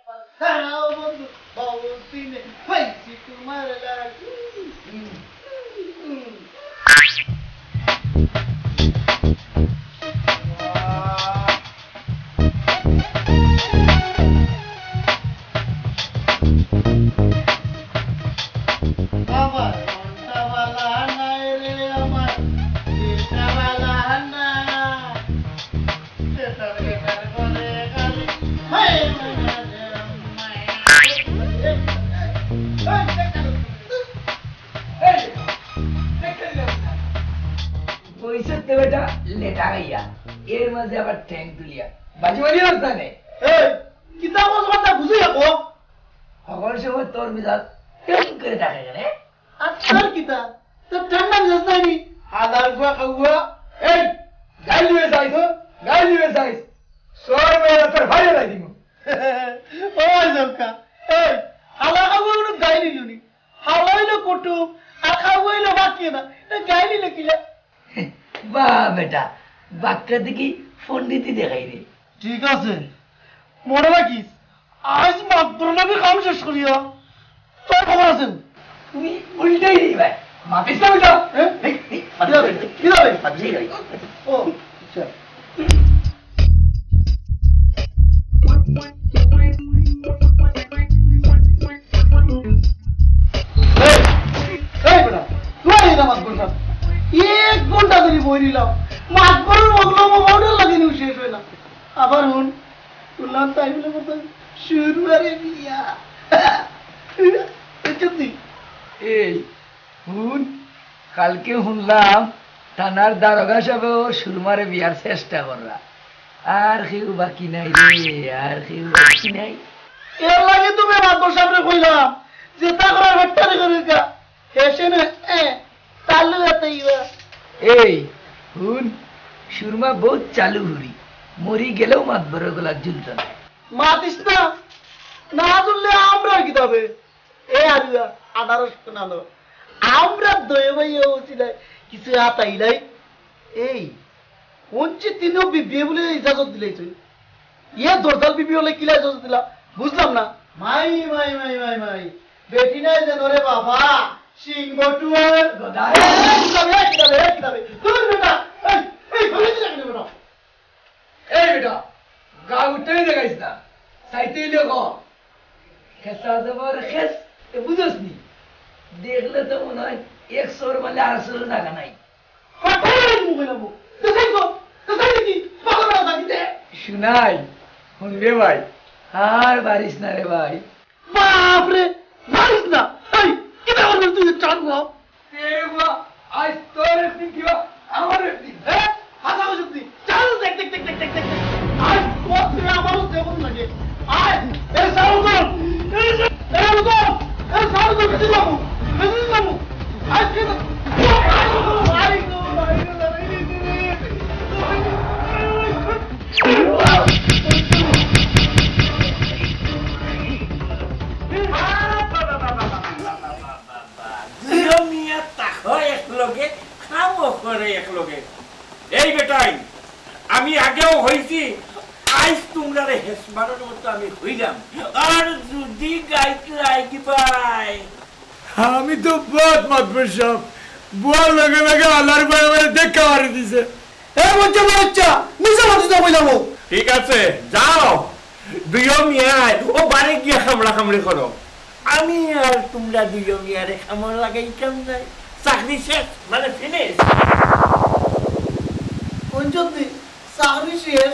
দাঁড়াও বন্ধু বহুত দিনে পাইছি তোমার লাগি আমার মনটাওয়ালা নাই রে আমার দিলটাওয়ালা না সেটার বেটার বলে গালি হায় পয়সাতে বেটা লেটা গাইয়া এর মাঝে আবার ট্যাঙ্ক তুলিয়া বাজি বাজি রাস্তা নেই কিতাব কথা বুঝি রাখো সকল সময় তোর মিজাজ ট্যাঙ্ক করে থাকে কেন আর তোর কিতা তোর ঠান্ডা মেজাজ নাই হাজার গুয়া খাওয়া এই গাইলি হয়ে যাইছ গাইলি হয়ে যাইছ সর মেয়েরা তোর ভাইয়ে লাই দিব ও জলকা এই হালা খাওয়া কোনো গাই নিলুনি হাওয়াইলো কুটুম আর খাওয়াইলো বাকি না গাই নিল কিলা বাহ বেটা বাক্কা দেখি পন্ডিতি দেখাই রে ঠিক আছে মনে রাখিস আজ মাত্র নাকি কাম শেষ করিয়া তোর খবর আছেন তুই উল্টাই দিই ভাই মাপিস না উল্টা ও আচ্ছা এক ঘন্টা ধরে বই নিলাম মাতবরের মগলম মডেল লাগে নিউ শেষ হয় না আবার হুন শুনলাম তাই বলে কথা শুরুয়ারে বিয়া সত্যি এই হুন কালকে শুনলাম থানার দারোগা সাহেব সুরমারে বিয়ার চেষ্টা করলা আর কেউ বাকি নাই রে আর কেউ বাকি নাই এর লাগে তুমি মাতবর সামনে কইলাম যে তা করার হট্টারে করে কা হেসে না তালু এতইবা এই হুন সুরমা বহুত চালু হুরি মরি গেলেও মাতবর গোলা ঝুলত না মাতিস না না তুললে আমরা কি তবে এ আরিয়া আনারস শোনালো আমরা দয়ে ভাইয়া উচিত কিছু হাতাইলাই এই কোনচি তিনও বিয়ে বলে ইজাজত দিলাই তুই ইয়ে দরজাল বিবি হলে কিলা ইজাজত দিলা বুঝলাম না মাই মাই মাই মাই মাই বেটি নাই যেন রে বাবা সিং বটুয়ার গদা তুমি বেটা এই ভালো দিলা কেন বেটা এই বেটা গা উঠতেই দেখাইস না সাইতেই লোক খেসা দেবার খেস এ বুঝোস নি দেখলে তো মনে হয় 100 মানে 800 টাকা নাই শুনাই শুনবে ভাই আর বারিস না রে ভাই বাপরে মারিস না এই কিটা করবি তুই চাঁদবো আজ তোর একদিন কিবা আমার একদিন হ্যাঁ হাসা বসতি চাল দেখ দেখ দেখ দেখ দেখ দেখ আজ তোর থেকে আমারও দেবন লাগে আয় এ সারু কর এ সারু কর কিছু বাবু আজ কি এই বেটাই আমি আগেও হইছি আজ তোমরা হেসমানোর মতো আমি হইলাম আর যদি গাইতে আইকি পাই আমি তো বহুত মাতবর সব বুয়ার লগে লগে আল্লাহর ভাই আমার দেখা মারি দিছে এ বচ্চা বচ্চা নিচে মাটি না বইলাম ঠিক আছে যাও দুইও মিয়ায় ও বাড়ি গিয়ে খামড়া খামড়ি করো আমি আর তোমরা দুইও মিয়ারে খামড় লাগাইতাম নাই চাকরি শেষ মানে ফিনিশ পঞ্চতি চাকরি শেষ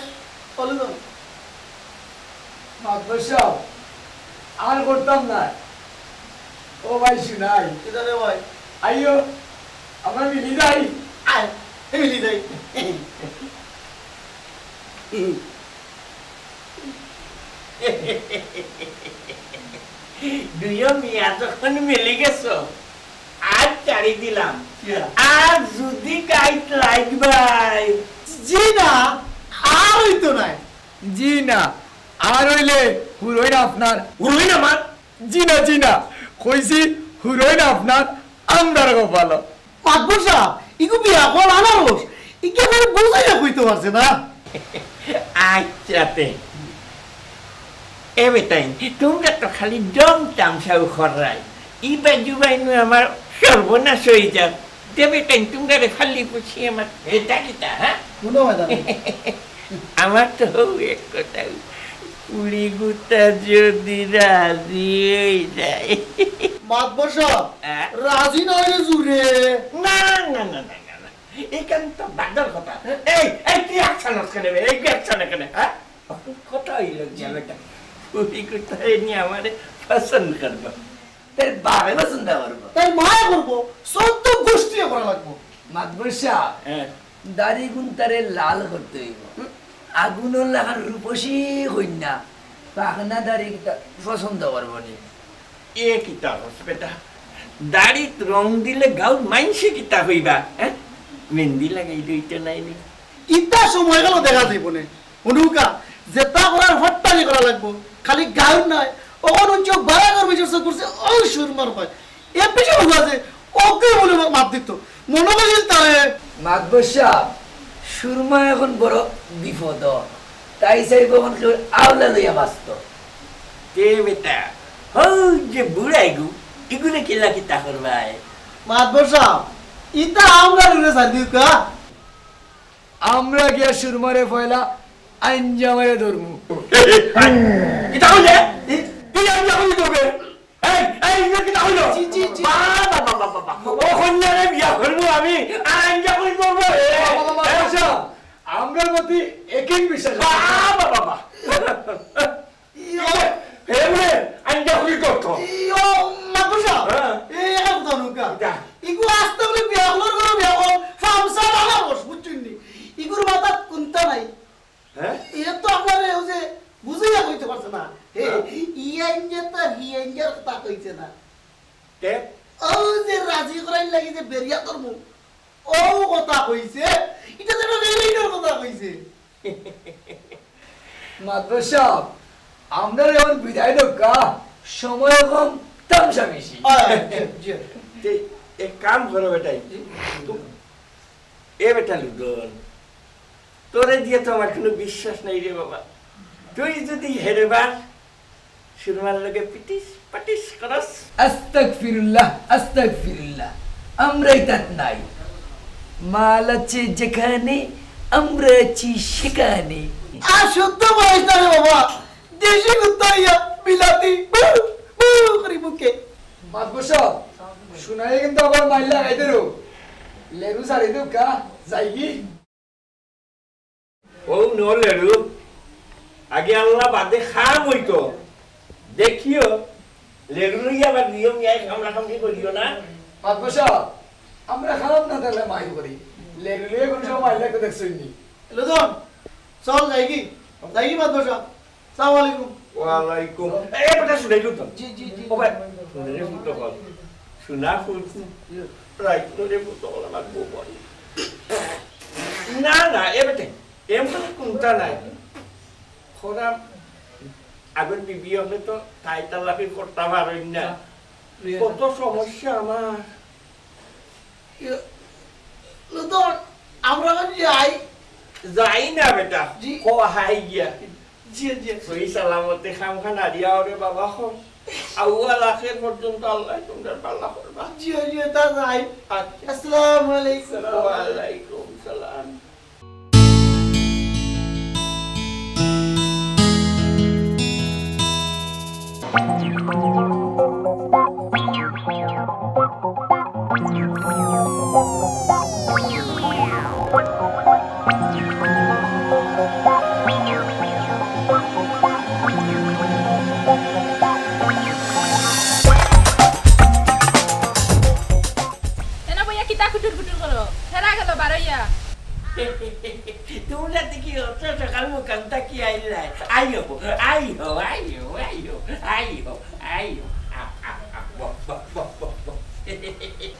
বলে দাও মাতবর সব আর করতাম না ও ভাই শুনাই কিটা রে ভাই আইও আমরা মিলি যাই আয় মিলি যাই দুইও মিয়া যখন মিলে গেছো আজ চারি দিলাম আর যদি গাইড লাগবাই জি না আর হইতো নাই জি না আর হইলে হুরইন আপনার উড়ুই না মার জি না কইছি হুরইন আপনার আমরার গোপাল মাতবর সাহেব ইগু বিয়া কল আনারস ইকে করে বুঝাইয়া কইতে পারছে না আচ্ছাতে এ বেটাই তোমরা তো খালি দম তামসাও খরাই ই বাজু বাইনু আমার সর্বনাশ হয়ে যাও দে বেটাই তোমরা খালি পুছি আমার এটা কিতা হ্যাঁ শুনো ম্যাডাম আমার তো এক কথা পুরি গুতা যদি রাজি হয়ে যায় মাতবর সাহেব হ্যাঁ? রাজি নয় রে জুরে না না না না না না এখান তো বাদার কথা এই কি অ্যাকশন করে এই কি অ্যাকশন করে হ্যাঁ কথা হইল যে বেটা পুরি গুতা নিয়ে আমারে পছন্দ করবা তার বাবা পছন্দ করবো তাই মায়া করবো সদ্য গোষ্ঠী করা লাগবো মাতবর সাহেব হ্যাঁ দাড়ি গুনতারে লাল করতে হইব আগুনের লাগার রূপসী কন্যা পাখনা দাড়ি পছন্দ করবো নি এ কিতা হস বেটা দাড়িত রং দিলে গাঁও মাইনসে কিতা হইবা হ্যাঁ মেহেন্দি লাগাই লইতে নাই নি ইতা সময় গেল দেখা যাইব নে অনুকা যেটা করার হট্টালি করা লাগবো খালি গাউন নয় ওখান অঞ্চল বারাগার বিচার করছে ওই সুরমার পায় এ বেশি ভালো আছে ওকে বলে মাপ দিত মনে করিস তাহলে মাতবর সাহেব সুরমা এখন বড় বিপদ তাই চাই কখন কেউ আওলা লইয়া বাঁচত তে বেটা হৌ যে বুড়াই গু এগুলো কিলা কিতা করবাই মাতবর সাহেব ইতা আমরা লুরে সাদিকা আমরা গিয়া সুরমারে পয়লা আঞ্জামারে ধরমু কিতা হইলে তুই আমি হই তবে এই কিতা হইলো জি, জি, জি। বাবা বাবা বাবা ও কন্যারে বিয়া করব আমি আঞ্জা কই করব আমরা প্রতি একই বিশ্বাস বাবা বাবা এমনে আঞ্জা কই করত ইয়ো মাতবর সাহেব হ্যাঁ। এই এক কথা অনুকা যা। ইগু আসতে বলে বিয়া হলোর করে বিয়া হল ফামসা লাগা বস বুঝছেন নি ইগুর মাথা কোনটা নাই হ্যাঁ এ তো আপনার ও যে বুঝিয়া কইতে পারছে না ইয়াঞ্জা তো হিয়াঞ্জার কথা কইছে না তে ও যে রাজি করাই লাগি যে বেরিয়া করমু ও কথা কইছে এটা তো বেরিয়ার কথা কইছে মাতবর সাহেব আমরা এখন বিদায় দোকা সময় কম তামসা বেশি তে এক কাম করো বেটাই এ বেটা লুদন তোরে দিয়ে তো আমার কোনো বিশ্বাস নাই রে বাবা তুই যদি হেরেবার সুরমার লগে পিটিস পাটিস করস আস্তাগফিরুল্লাহ আমরাই তাত নাই মাল আছে যেখানে আমরা আছি সেখানে আর শুদ্ধ বয়স না রে বাবা দেশি কুত্তা ইয়া বিলাতি করি বুকে মাতবর সাহেব শুনাই কিন্তু আবার মাইলা গাইতে রো লেরু সারি দোকা যাইগি ও নলেরু আগে আল্লাহ বাদে খাম হইতো দেখিও লেরু আবার নিয়ম নিয়ে কামড়া কামড়ি করিও না মাতবর সাহেব আমরা খারাপ না তাহলে মাই করি লেরু লিয়ে কোন সময় মাইলা কে দেখছইনি লুদন চল যাইগি যাইগি বাদ বসা সালাম আলাইকুম ওয়ালাইকুম এ বেটা শুনাই লুদন জি জি জি ও ভাই শুনে ফুটো হল শুনা ফুটু রাইট রে ফুটো হল আমার বউ বল না না এ বেটা এমন কোনটা নাই খোরা আগের বিবি হলে তো তাই তালাপি করতে পারেন না কত সমস্যা আমার লুদন আমরা যাই যাই না বেটা জি। ও হাই গিয়া জি জি সই সালামতে খাম খানা দিয়া ওরে বাবা হল আউয়াল আখের পর্যন্ত আল্লাহ তোমরা পাল্লা করবা জি জি তা যাই আচ্ছা আসসালামু আলাইকুম ওয়ালাইকুম সালাম এনা বইয়া কিতা কুটুর কুটুর করো ফেরা গেল বারইয়া তোমরা দেখি অত সকাল মুখামটা কি আইলাই আইও আইও আইও আইও আইও আইও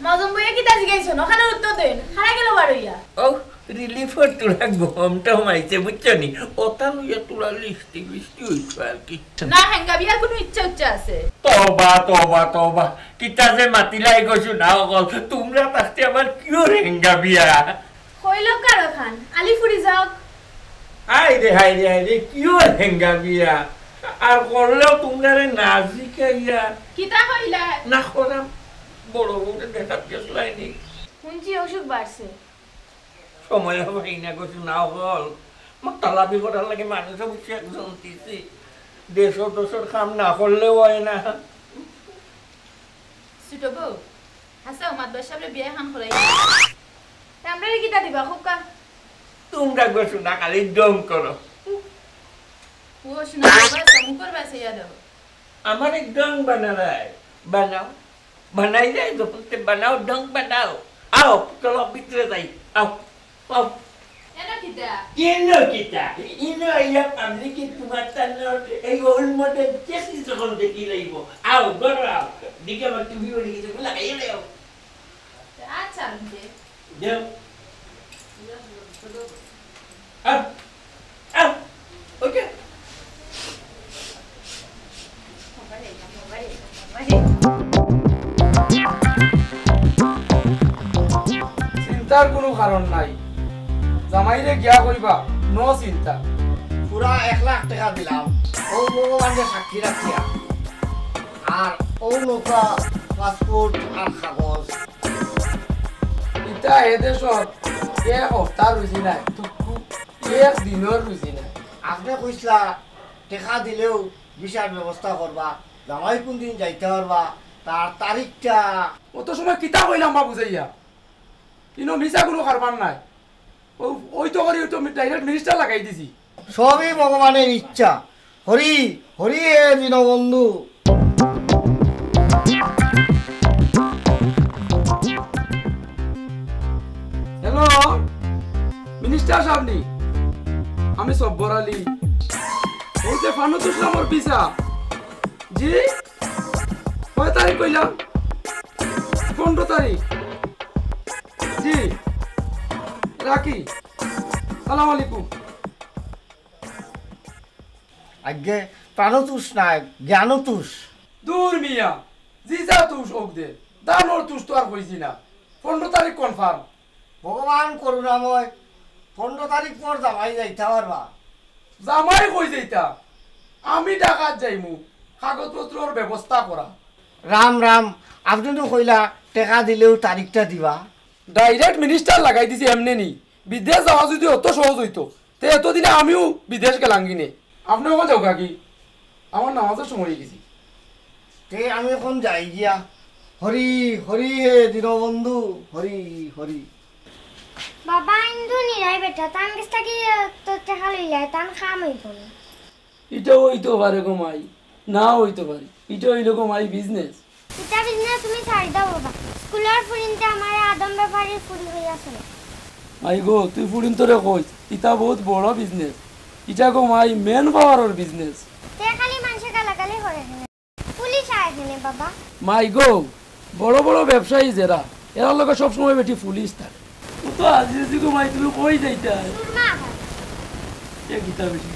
মজম বইয়া কিতা জিগাইছো নখানে উত্তর দেন হারা গেল বারইয়া ও রিলিফর তোরা গমটা মাইছে বুঝছো নি ওটা লইয়া তোরা লিস্টি বিস্টি হইছো আর কি না হেঙ্গা বিয়ার কোনো ইচ্ছা উচ্চা আছে তবা তবা তবা কিতা যে মাতিলাই গছো না অকল তোমরা থাকতে আমার কিয় রেঙ্গা বিয়া হইল কারো খান আলিপুরি যাওক হাই রে কিয় রেঙ্গা বিয়া আর করলেও তোমরা না শিখাইয়া কিতা কইলা না করাম বড় বউটা দেখাত গেছলাইনি শুনছি অসুখ বাড়ছে সময় হবে না কিছু না হল তালাবি করার লাগে মানুষ বুঝছে একজন দিছি 150 কাম না করলেও হয় না ছোট বউ হাসা মাদবার সাহেবের বিয়ে খান করাই আমরা কিতা দিবা খুবকা তোমরা গেছো না খালি দম করো ও শোনা বাবা মুখর বাসে ইয়া দাও আমার এক ডং বানারায় বানাও বানাই যায় যখন তে বানাও ডং বানাও আও চলো ভিতরে যাই আও আও এনা কিতা কেন কিতা ইনো ইয়া পাবলিক তোমার তানোর এই ওল মডেল চেষ্টি যখন দেখি লাইব আও গরাও দিকে বা তুমি ওই কিছু লাগাই লাও আচ্ছা দে যাও আও আও ওকে চিন্তার কোনো কারণ নাই জামাইরে গিয়া কইবা নো চিন্তা পুরা 1 লাখ টাকা দিলাম ও ভগবানকে সাক্ষী রাখিয়া আর ও নৌকা পাসপোর্ট আর কাগজ ইতা এদেশত এক সপ্তাহ রুজি নাই এক দিনের রুজি নাই আপনি কইসলা টাকা দিলেও ভিসার ব্যবস্থা করবা জামাই কোন দিন যাইতে পারবা তার তারিখটা অত সময় কিতা কইলাম বা বুঝাইয়া ইনো মিছা কোনো কারবার নাই ওই তো করি ওই তো ডাইরেক্ট মিনিস্টার লাগাই দিছি সবই ভগবানের ইচ্ছা হরি হরি হে দীনবন্ধু হ্যালো মিনিস্টার সাহেবনি আমি সব্বর আলী বলতে ফানুস ইসলামর পিসা জি কয় তারিখ কইলাম 15 তারিখ জি রাখি সালাম আলাইকুম আগে প্রাণতুষ নাই জ্ঞানতুষ দূর মিয়া জি যা তুষ হোক দে দানোর তুষ তো আর কইছি না 15 তারিখ কনফার্ম ভগবান করুণাময় 15 তারিখ পর জামাই যাইতে পারবা জামাই কই যাইতা আমি ঢাকাত যাইমু কাগজপত্রর ব্যবস্থা করা রাম রাম আপনি তো কইলা টাকা দিলেও তারিখটা দিবা ডাইরেক্ট মিনিস্টার লাগাই দিছি এমনি নি বিদেশ যাওয়া যদি অত সহজ হইতো তে এতদিনে আমিও বিদেশ গেলাম কিনে আপনি ওখানে যাও কাকি আমার নামাজের সময় হয়ে গেছি তে আমি এখন যাই গিয়া হরি হরি হে দীনবন্ধু হরি হরি বাবা ইন্দু নিরাই বেটা তান গেছটা কি তো টাকা লইলাই তান খাম হইতো না এটাও হইতে পারে গো মাই না হইতে পারে এটা হইল গো মাই বিজনেস এটা বিজনেস তুমি ছাড়ি দাও বাবা স্কুলের ফুরিনতে আমার আদম ব্যাপারীর ফুরি হয়ে আছে মাই গো তুই ফুরিন তোরে কইস ইটা বহুত বড় বিজনেস ইটা গো মাই মেন পাওয়ারের বিজনেস তে খালি মানুষে গালাগালি করে এখানে পুলিশ আয় এখানে বাবা মাই গো বড় বড় ব্যবসায়ী যারা এরা লোক সবসময় বেটি পুলিশ থাকে ও তো আজি গো মাই তুমি কই যাইতা সুরমা এ গীতা বেটি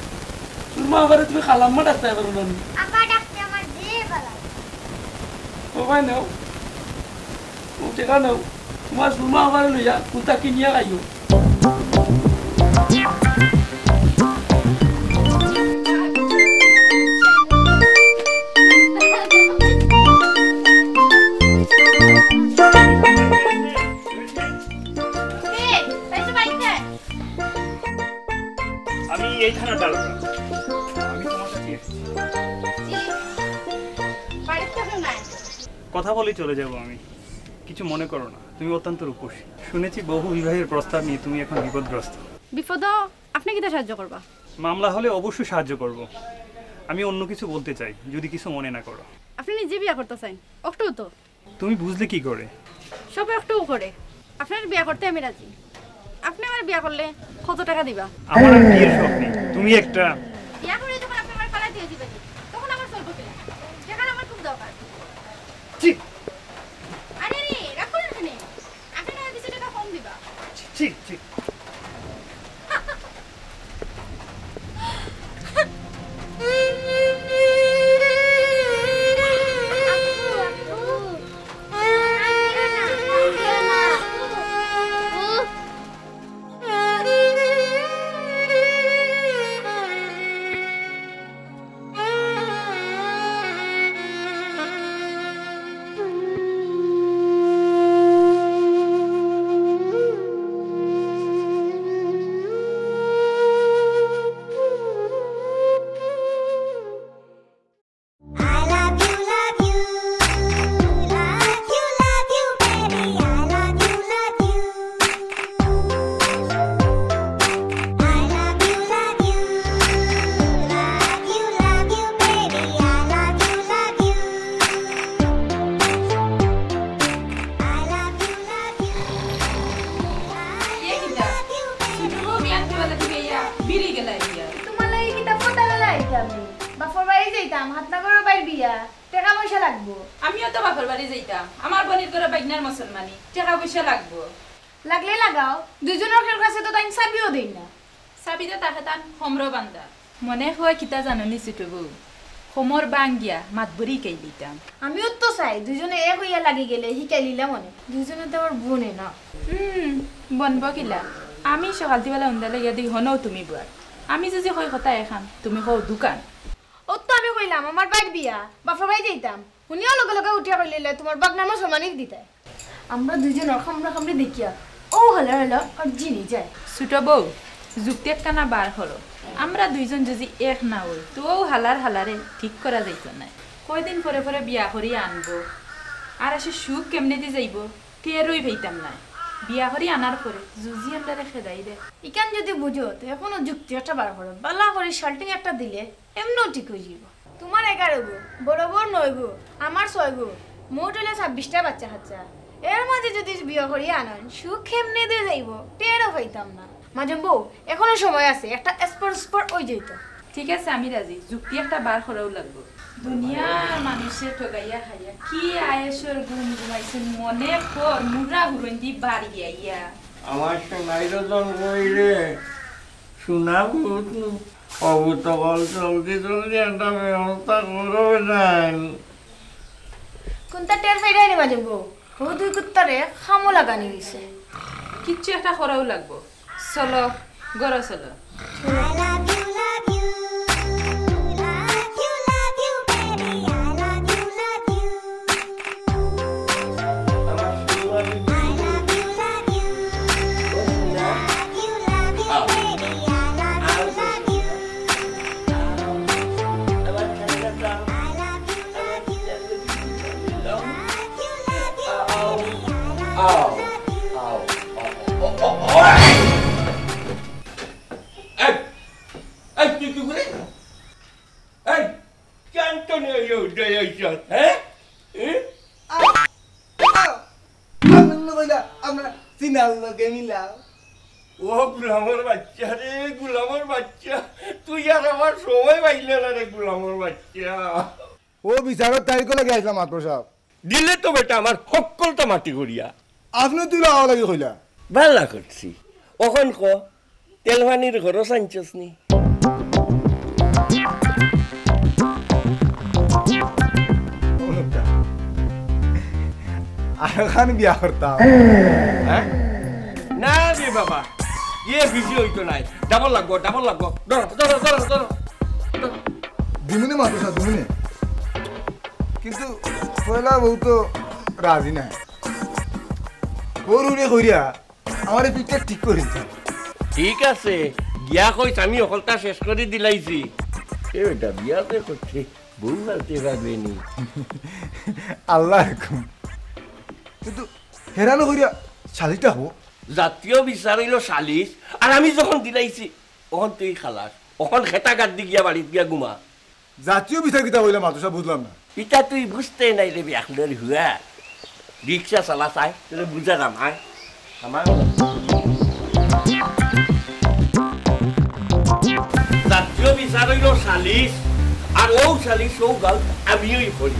সুরমা আবারে তুমি খালাম্মা ডাকতে পারো না আপা ডাকতে আমার যে বালা ও ভাই নাও ও টেকা নাও তোমার সুরমা আবারে লইয়া কুতা কিনিয়া খাইও আমি এই থানার ডালটা আমি তোমার কাছে এসেছি কথা বলেই চলে যাব আমি কিছু মনে করো না তুমি অত্যন্ত রূপসী শুনেছি বহু বিবাহের প্রস্তাব নিয়ে তুমি এখন বিপদগ্রস্ত বিপদ আপনি কিটা সাহায্য করবা মামলা হলে অবশ্যই সাহায্য করব আমি অন্য কিছু বলতে চাই যদি কিছু মনে না করো আপনি নিজে বিয়া করতে চাই একটু তো তুমি বুঝলে কি করে সব একটু করে আপনার বিয়া করতে আমি রাজি আপনি আমার বিয়া করলে কত টাকা দিবা আমার আর বিয়ের শখ নেই তুমি একটা বিয়া করে যখন আপনি আমার পালা দিয়ে দিবেন তখন আমার চলবো কিনা যেখানে আমার খুব দরকার ঠিক আরে রে রাখুন এখানে আপনি না 200 টাকা কম দিবা ঠিক ঠিক যাইতাম হাতনাগরের বাইর বিয়া টাকা পয়সা লাগবো আমিও তো বাপের বাড়ি যাইতাম আমার বোনের ঘরে বাইকনার মুসলমানি টাকা পয়সা লাগবো লাগলে লাগাও দুজনের কাছে তো তাই চাবিও দেই না চাবিতে তাকে তান সমর বান্ধা মনে হয় কিতা জাননি ছোট বউ সমর বাঙ্গিয়া মাতবরি কাই দিতাম আমিও তো চাই দুজনে এক হইয়া লাগি গেলে শিকাই দিলাম মনে দুজনে তো আমার বোনে না বনব কিলা আমি সকালবেলা উন্দালে গিয়া দেখি হনও তুমি বুয়ার আমি যদি কই কথা এখান তুমি কও দোকান ও তো আমি কইলাম আমার বাইর বিয়া বাপের বাড়ি যাইতাম উনিও লগে লগে উঠিয়া কইলে তোমার বাগনার মুসলমানিক দিতে আমরা দুজনের খামরা খামরি দেখিয়া ও হলো হলো আর জিনি যায় ছোট বউ যুক্তি একখানা বার হলো আমরা দুইজন যদি এক না হই তো হালার হালারে ঠিক করা যাইত না কয়দিন পরে পরে বিয়া করি আনবো আর আসে সুখ কেমনে দিয়ে যাইব টেরই পাইতাম না বিয়া করি আনার পরে জুজি আমরা খেদাই দে ইকান যদি বুঝো তো এখনো যুক্তি একটা বার করো বালা করে শাল্টিং একটা দিলে এমনও ঠিক হয়ে যাব তোমার 11 গো বড় বড় 9 গো আমার 6 গো মোট হলে 26টা বাচ্চা কাচ্চা এর মাঝে যদি বিয়া করি আনন সুখ কেমনে দিয়ে যাইব টেরও পাইতাম না মাঝে বউ এখনো সময় আছে একটা স্পর ওই যাইত ঠিক আছে আমি রাজি যুক্তি একটা বার করাও লাগবো দুনিয়ার মানুষে ঠগাইয়া খাইয়া কি আয়েসর ঘুম ঘুমাইছে মনে কর মুরা হুরন্দি বাড়ি আইয়া আমার সোনাইর জন কইরে সোনা ভূত অবুতকল জলদি জলদি একটা ব্যবস্থা করবে না কোনটা টের ফাইরাই রে মাঝে বউ ও দুই কুত্তারে খামো লাগানি হইছে কিচ্ছু একটা করাও লাগবো চলো গড় চলো ও গুলামর বাচ্চা রে গুলামর বাচ্চা তুই আর আমার সময় পাইলে না রে গুলামর বাচ্চা ও বিচারত তারিখ লাগে আসলাম মাত্র সাহেব দিলে তো বেটা আমার সকলটা মাটি করিয়া আপনি তুই লাগাও লাগে কইলা ভালা করছি ওখন ক তেলভানির ঘরও চাইছস নি আর খান বিয়া করতাম না রে বাবা বেশি হইতো নাই ডাবল লাগবো ধরো ধরো ধরো ধরো দিমুনে মাত্র সাহেব দিমুনে কিন্তু পয়লা বউ তো রাজি নাই ওর উড়ে কইরা আমার এই পিকটা ঠিক করেছে ঠিক আছে গিয়া কইস আমি অকলটা শেষ করে দিলাইছি এটা বিয়াতে করছে বউ বলতে পারবে নি আল্লাহ রকম কিন্তু হেরানো করিয়া শালিটা হবো জাতীয় বিচার হইল সালিশ আর আমি যখন দিলাইছি তখন তুই খালাস তখন খেতা গাদ দি গিয়া বাড়িত গিয়া ঘুমা জাতীয় বিচার কিতা হইলাম মাত্র সাহেব বুঝলাম না ইটা তুই বুঝতে নাই রে বিয়াখলের হুয়া রিক্সা চালা চাই তোরে বুঝা নাম আয় আমার জাতীয় বিচার হইল সালিশ আর ও সালিশ ও গাল আমিও করি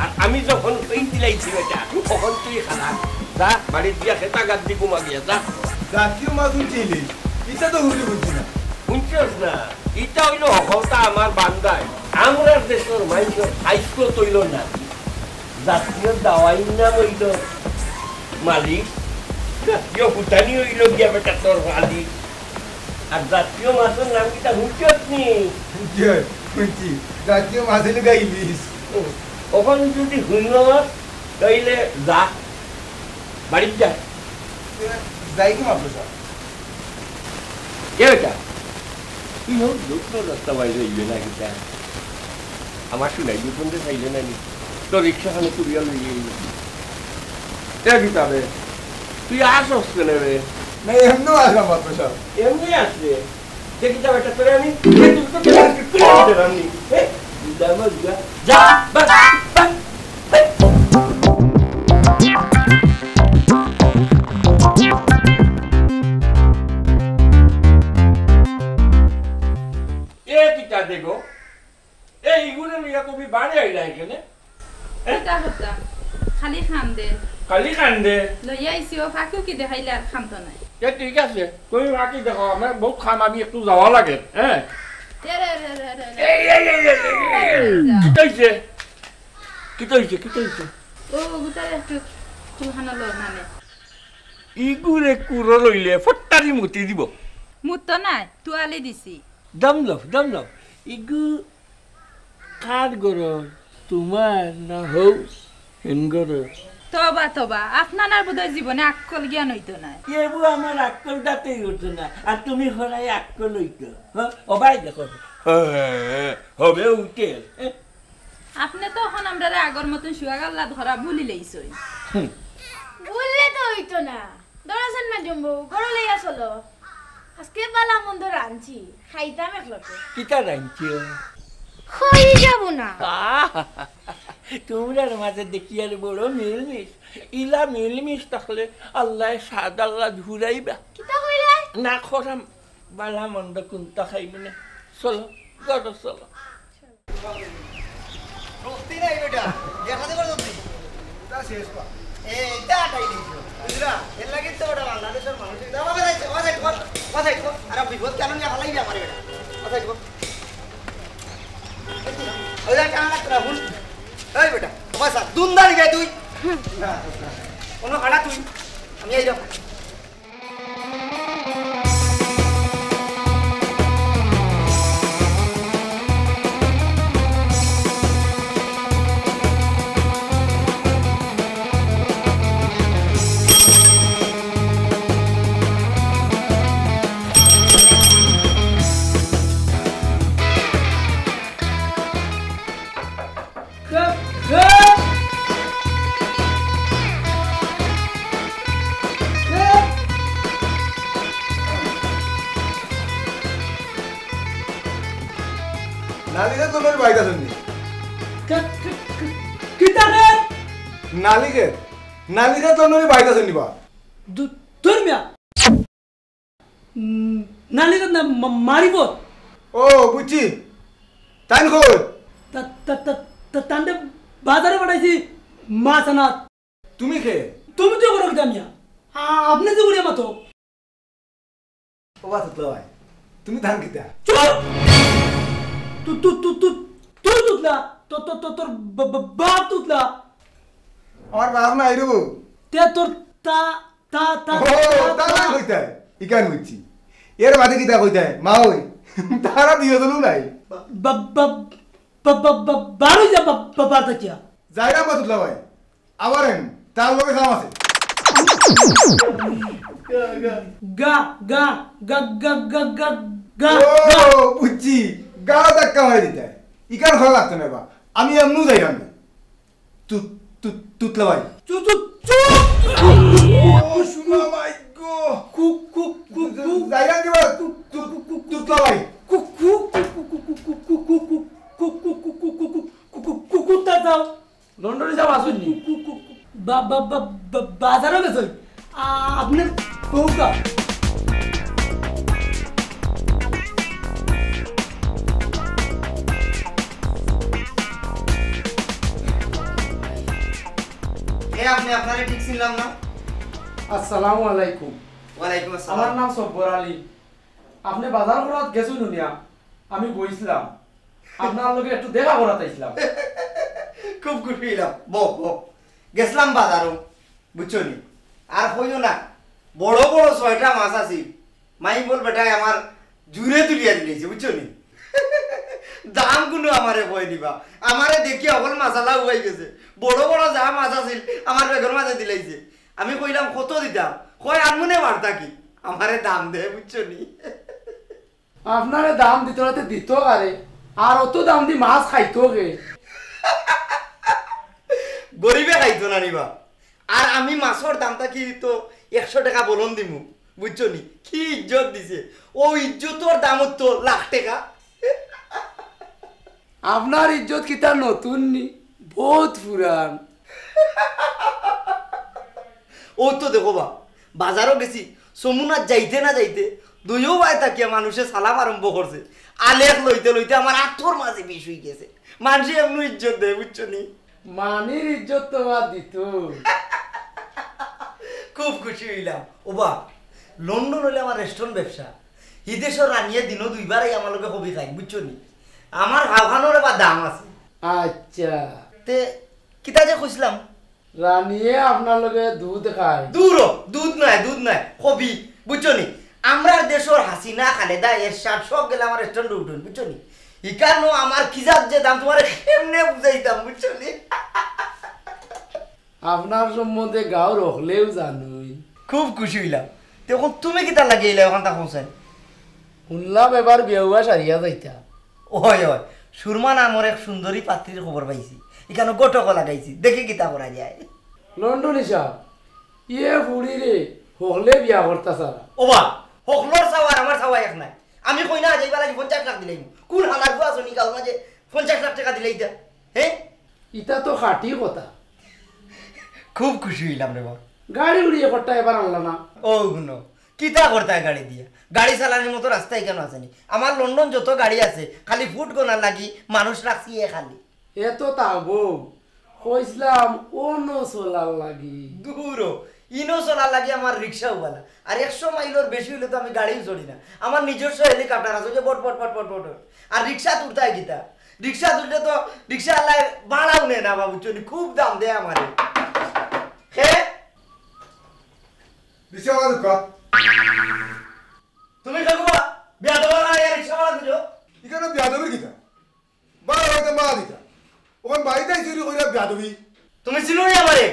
আর আমি যখন এই দিলাইছি এটা তখন তুই খালাস যা বাড়িত গিয়া খেতা গাদ দি ঘুমা গিয়া যা জাতীয় মাগুন চিলি এটা তো হুড়ি বুঝছি না শুনছস না এটা হইল হতা আমার বান্দায় আমরা দেশের মানুষের হাইস্কুল তৈল না জাতীয় দাওয়াই নাম হইল মালিক জাতীয় ভুটানি হইল গিয়া বেটা তোর মালিক আর জাতীয় মাছের নাম কিটা শুনছস নি শুনছি জাতীয় মাছের গাইলিস ওখানে যদি হইল তাইলে যা বাড়ির যা যাই কি মাত্র সাহেব কে বেটা তুই হোক দুটো রাস্তা বাইরে হইবে না কিটা আমার শুনাই দুপুরে চাইলে না নি তো রিক্সাখানে কুড়িয়া লইয়ে দিতাবে তুই আসস কেনে রে না এমনও আসলাম মাত্র সাহেব এমনি আসবে দেখি যাবে একটা করে আমি যা দেখো এইগুলো নিয়ে কবি বাড়ি আইলা এখানে এটা হতা খালি খান দে খালি কান্দে লইয়া আইসিও ফাঁকিও কি দেখাইলে আর খামতো নাই ঠিক আছে তুমি বাকি দেখো আমার বহুত খাম আমি একটু যাওয়া লাগে হ্যাঁ রে রে রে রে রে রে। এই এই এই কিতাইছে কিতাইছে কিতাইছে ও গুতারে একটু কুলহানা লো নানে ইগুরে কুরো লইলে ফট্টারি মুতি দিব মুত তো নাই তুয়ালি দিছি দম লও ইগু কার গরো তোমার না হও হেন গরো তবা তবা আপনার বোধহয় জীবনে আক্কল জ্ঞান হইতো না এবু আমার আক্কলটাতেই হতো না আর তুমি হলাই আক্কল হইতো অবাই দেখো হবে উঠে আপনি তো এখন আমরা আগর মতন শুয়াগাল্লা ধরা ভুলি লইছই বললে তো হইতো না দরাছেন না জম্বু ঘরে লইয়া চলো আজকে বালা মন্দ রাঁধছি খাইতাম একলকে কিতা রাঁধছি হই যাব না তোমরার মাঝে দেখি আর বড় মিলমিশ ইলা মিলমিশ থাকলে আল্লাহ সাদ আল্লাহ ঘুরাইবা কিতা কইলে না খরাম বালা মন্দ কুন্তা খাইবে না চলো গড় চলো সত্যি নাই বেটা দেখাতে পারো তুমি তা শেষ পা এইটা আটাই দিছো বুঝলা এর লাগি তো ওটা বাংলাদেশের মানুষ দাও বাজাইছে বাজাইছে আরে বিপদ কেন নিয়ে হালাই আমার বেটা বাজাইছে ওইটা কেন লাগতরা ভুল এই বেটা তোমার সাথ দুনদারি গায় তুই কোনো কাটা তুই আমি এই দেখো নালিকে তোর বাইতা শুননি কিতা রে নালিকে তোর বাইতা শুননি বা ধর্মিয়া নালিকা না মারিব ও বুঝছি তাই খবর তান্ডে বাজারে পাঠাইছি মাছ আনাত তুমি খেয়ে তুমি তো করো দামিয়া আপনি তো করে মাতো ও বাত ভাই তুমি ধান খেতে তুই তুতলা তোর বাপ তুতলা আমার বাপ না আইরব তে তোর তা তা তা ও তা না কইতা ইকান বুঝছি এর বাদে কিতা কইতা মা ওই তারা দিও দলু নাই বারো যা বাবা তাকিয়া যাইরা বাতুলা ভাই আবার এন তার লগে কাম আছে গা গা গা গা গা গা গা ও বুঝছি গাও ধাক্কা মারি দিতে ইকান ভালো লাগতো না বা আমি এমনও যাইরাম না তুতলা ভাই চু চু চু শুনো মাই গো কুক কুক কুক কুক যাইরাম কি বা তুতলা ভাই কুকুরটা যাও লন্ডনে যাও আসুননি বাজারও গেছে আপনি কৌকা আপনি আপনারে ঠিক চিনলাম না আসসালামু আলাইকুম ওয়ালাইকুম আমার আসসালাম নাম সব্বর আলী আপনি বাজার করাত গেছুন নুনিয়া আমি বইছিলাম আপনার লগে একটু দেখা করাতাইছিলাম খুব খুশি হইলাম গেছিলাম বাজারও বুঝছো নি আর হইও না বড় বড় 6টা মাছ আছে মাই বল বেটা আমার জুড়ে তুলিয়া দিলেছে বুঝছো নি দাম কোনো আমারে কই দিবা আমারে দেখি অকল মাছালা উবাই গেছে বড় বড় যা মাছ আছিল আমার বেগর মাঝে দিলাইছে আমি কইলাম কত দিতাম কয় আনমনে বার্তা কি আমারে দাম দে বুঝছো নি আপনারে দাম দিতে হতে দিত আরে আর অত দাম দি মাছ খাইতো গে গরিবে খাইতো না নিবা আর আমি মাছের দামটা কি তো 100 টাকা বলন দিমু বুঝছো নি কি ইজ্জত দিছে ও ইজ্জতর দাম তো লাখ টাকা আপনার ইজ্জত কি তার নতুন নি বহুত পুরান ও তো দেখো বা বাজারও গেছি সমুনা যাইতে না যাইতে দুইও ভাই থাকিয়া মানুষে সালাম আরম্ভ করছে আলেখ লইতে লইতে আমার আঠোর মাঝে বিষ হয়ে গেছে মানুষে এমনি ইজ্জত দেয় বুঝছো নি মানির ইজ্জত তো বাদ দিত খুব খুশি হইলাম ওবা লন্ডন হইলে আমার রেস্টুরেন্ট ব্যবসা হিদেশ্বর রানিয়ে দিনও দুইবারই আমার লোকে কবি খাই বুঝছো নি আমার খাওয়ানোর এবার দাম আছে আচ্ছা তে কিতা যে খুঁজলাম রানিয়ে আপনার লগে দুধ খায় দুধ নয় কবি বুঝছো নি আমরা দেশের হাসিনা খালেদা এরশাদ সব গেলে আমার রেস্টুরেন্টে উঠুন বুঝছো নি ইকানো আমার খিজার যে দাম তোমার এমনি বুঝাইতাম বুঝছো নি আপনার সম্বন্ধে গাঁও রহলেও জানুই খুব খুশি হইলাম তখন তুমি কিতা লাগিয়ে ওখান তা পৌঁছাই শুনলাম এবার বিয়া সারিয়া যাইতা ওই সুরমা নামের এক সুন্দরী পাত্রীর খবর পাইছি এখানে গোটক লাগাইছি দেখি কিতা করা যায় লন্ডন হিসাব ইয়ে ফুড়ি রে হলে বিয়া করতা সারা ওবা হকলর চাওয়ার আমার চাওয়া এক নাই আমি কই না যাইবা লাগি 50 লাখ দিলাই কোন হালার গো আছো নিকাল মাঝে 50 লাখ টাকা দিলাই হ্যাঁ ইটা তো খাটি কথা খুব খুশি হইলাম রে বাবা গাড়ি উড়িয়ে করতা এবার আনলা না ও গুনো কিতা করতে গাড়ি দিয়া গাড়ি চালানোর মতো রাস্তায় কেন আসেনি আমার লন্ডন যত গাড়ি আছে খালি ফুট গোনার লাগি মানুষ রাখছি এ খালি এ তো তাবো কইসলাম অন্য চলার লাগি দূর ইনো চলার লাগি আমার রিক্সা উবালা আর 100 মাইলের বেশি হইলে তো আমি গাড়িও চড়ি না আমার নিজস্ব হেলিকপ্টার আছে যে বট বট বট বট বট আর রিক্সা তুলতে হয় গীতা রিক্সা তুলতে তো রিক্সা আল্লাহ ভাড়াও নেয় না বাবু চলি খুব দাম দেয় আমারে হে রিক্সা ভাড়া দিবা তুমি দেখবা বিয়া দেওয়া না রিক্সা ভাড়া দিছো এখানে বিয়াদবি কিতা ভাড়া হইতে মা দিতা ওখানে বাড়িতে চুরি কইরা বিয়াদবি তুমি চিনো নি আমারে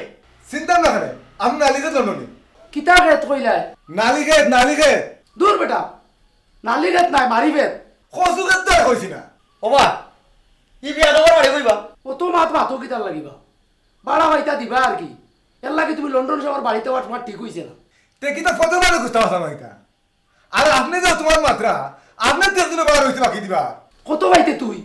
চিন্তা না করে আমি নালিকে লন্ডনে কিতা খেত কইলাই নালিকে দূর বেটা নালি খেত নাই মারি বেত কসুকে তো কইছি না ওবা ই বিয়া দেওয়ার বাড়ি কইবা ও তো মাথো কিতার লাগিবা বাড়া ভাইতা দিবা আর কি এর লাগে তুমি লন্ডন শহর বাড়িতে হওয়ার তোমার ঠিক হইছে না তে কিতা ফটো মানে গুস্তা আছে মাইতা আর আপনি যে তোমার মাত্রা আপনি তো একদিন বাড়া হইতে বাকি দিবা কত ভাইতে তুই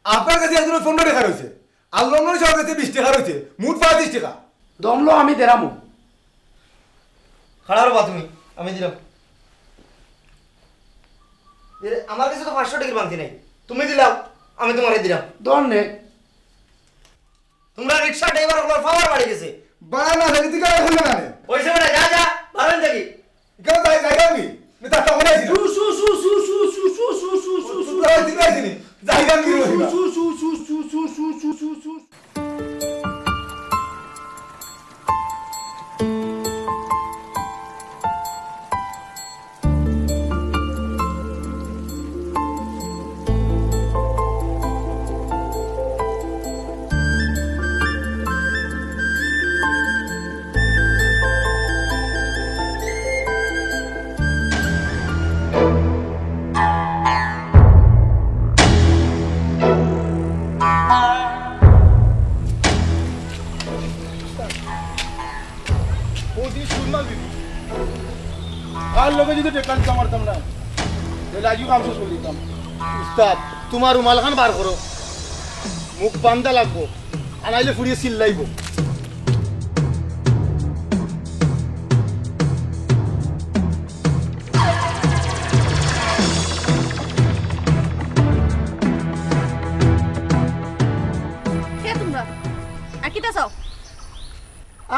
আপনার কাছে একদিন 15 টাকা রয়েছে আর লন্ডন শহর কাছে 20 টাকা রয়েছে মোট 35 টাকা দমলো আমি দেরামু খাড়ার বা তুমি আমি দিলাম আমার কাছে তো 500 টাকার বাংতি নাই তুমি দিলাও আমি তোমারে দিলাম দন নে তোমরা রিকশা ড্রাইভার হলো পাওয়ার বাড়ি গেছে বাড়া না দেখি দিকে হইল না রে ওইসে বেটা যা যা বারেন থাকি কেন যাই যাই আমি মিতা তো মনে আইছি সু সু সু সু সু সু সু সু সু সু সু যাই দিকে আইছি যাই আমি সু সু সু সু সু সু সু সু সু আর লোকে যদি টেকান কামারতাম না তাহলে আজও কাম শেষ করে দিতাম উস্তাদ তোমার রুমাল খান বার করো মুখ বান্ধা লাগবো আনাইলে ফুরিয়ে চিল্লাইব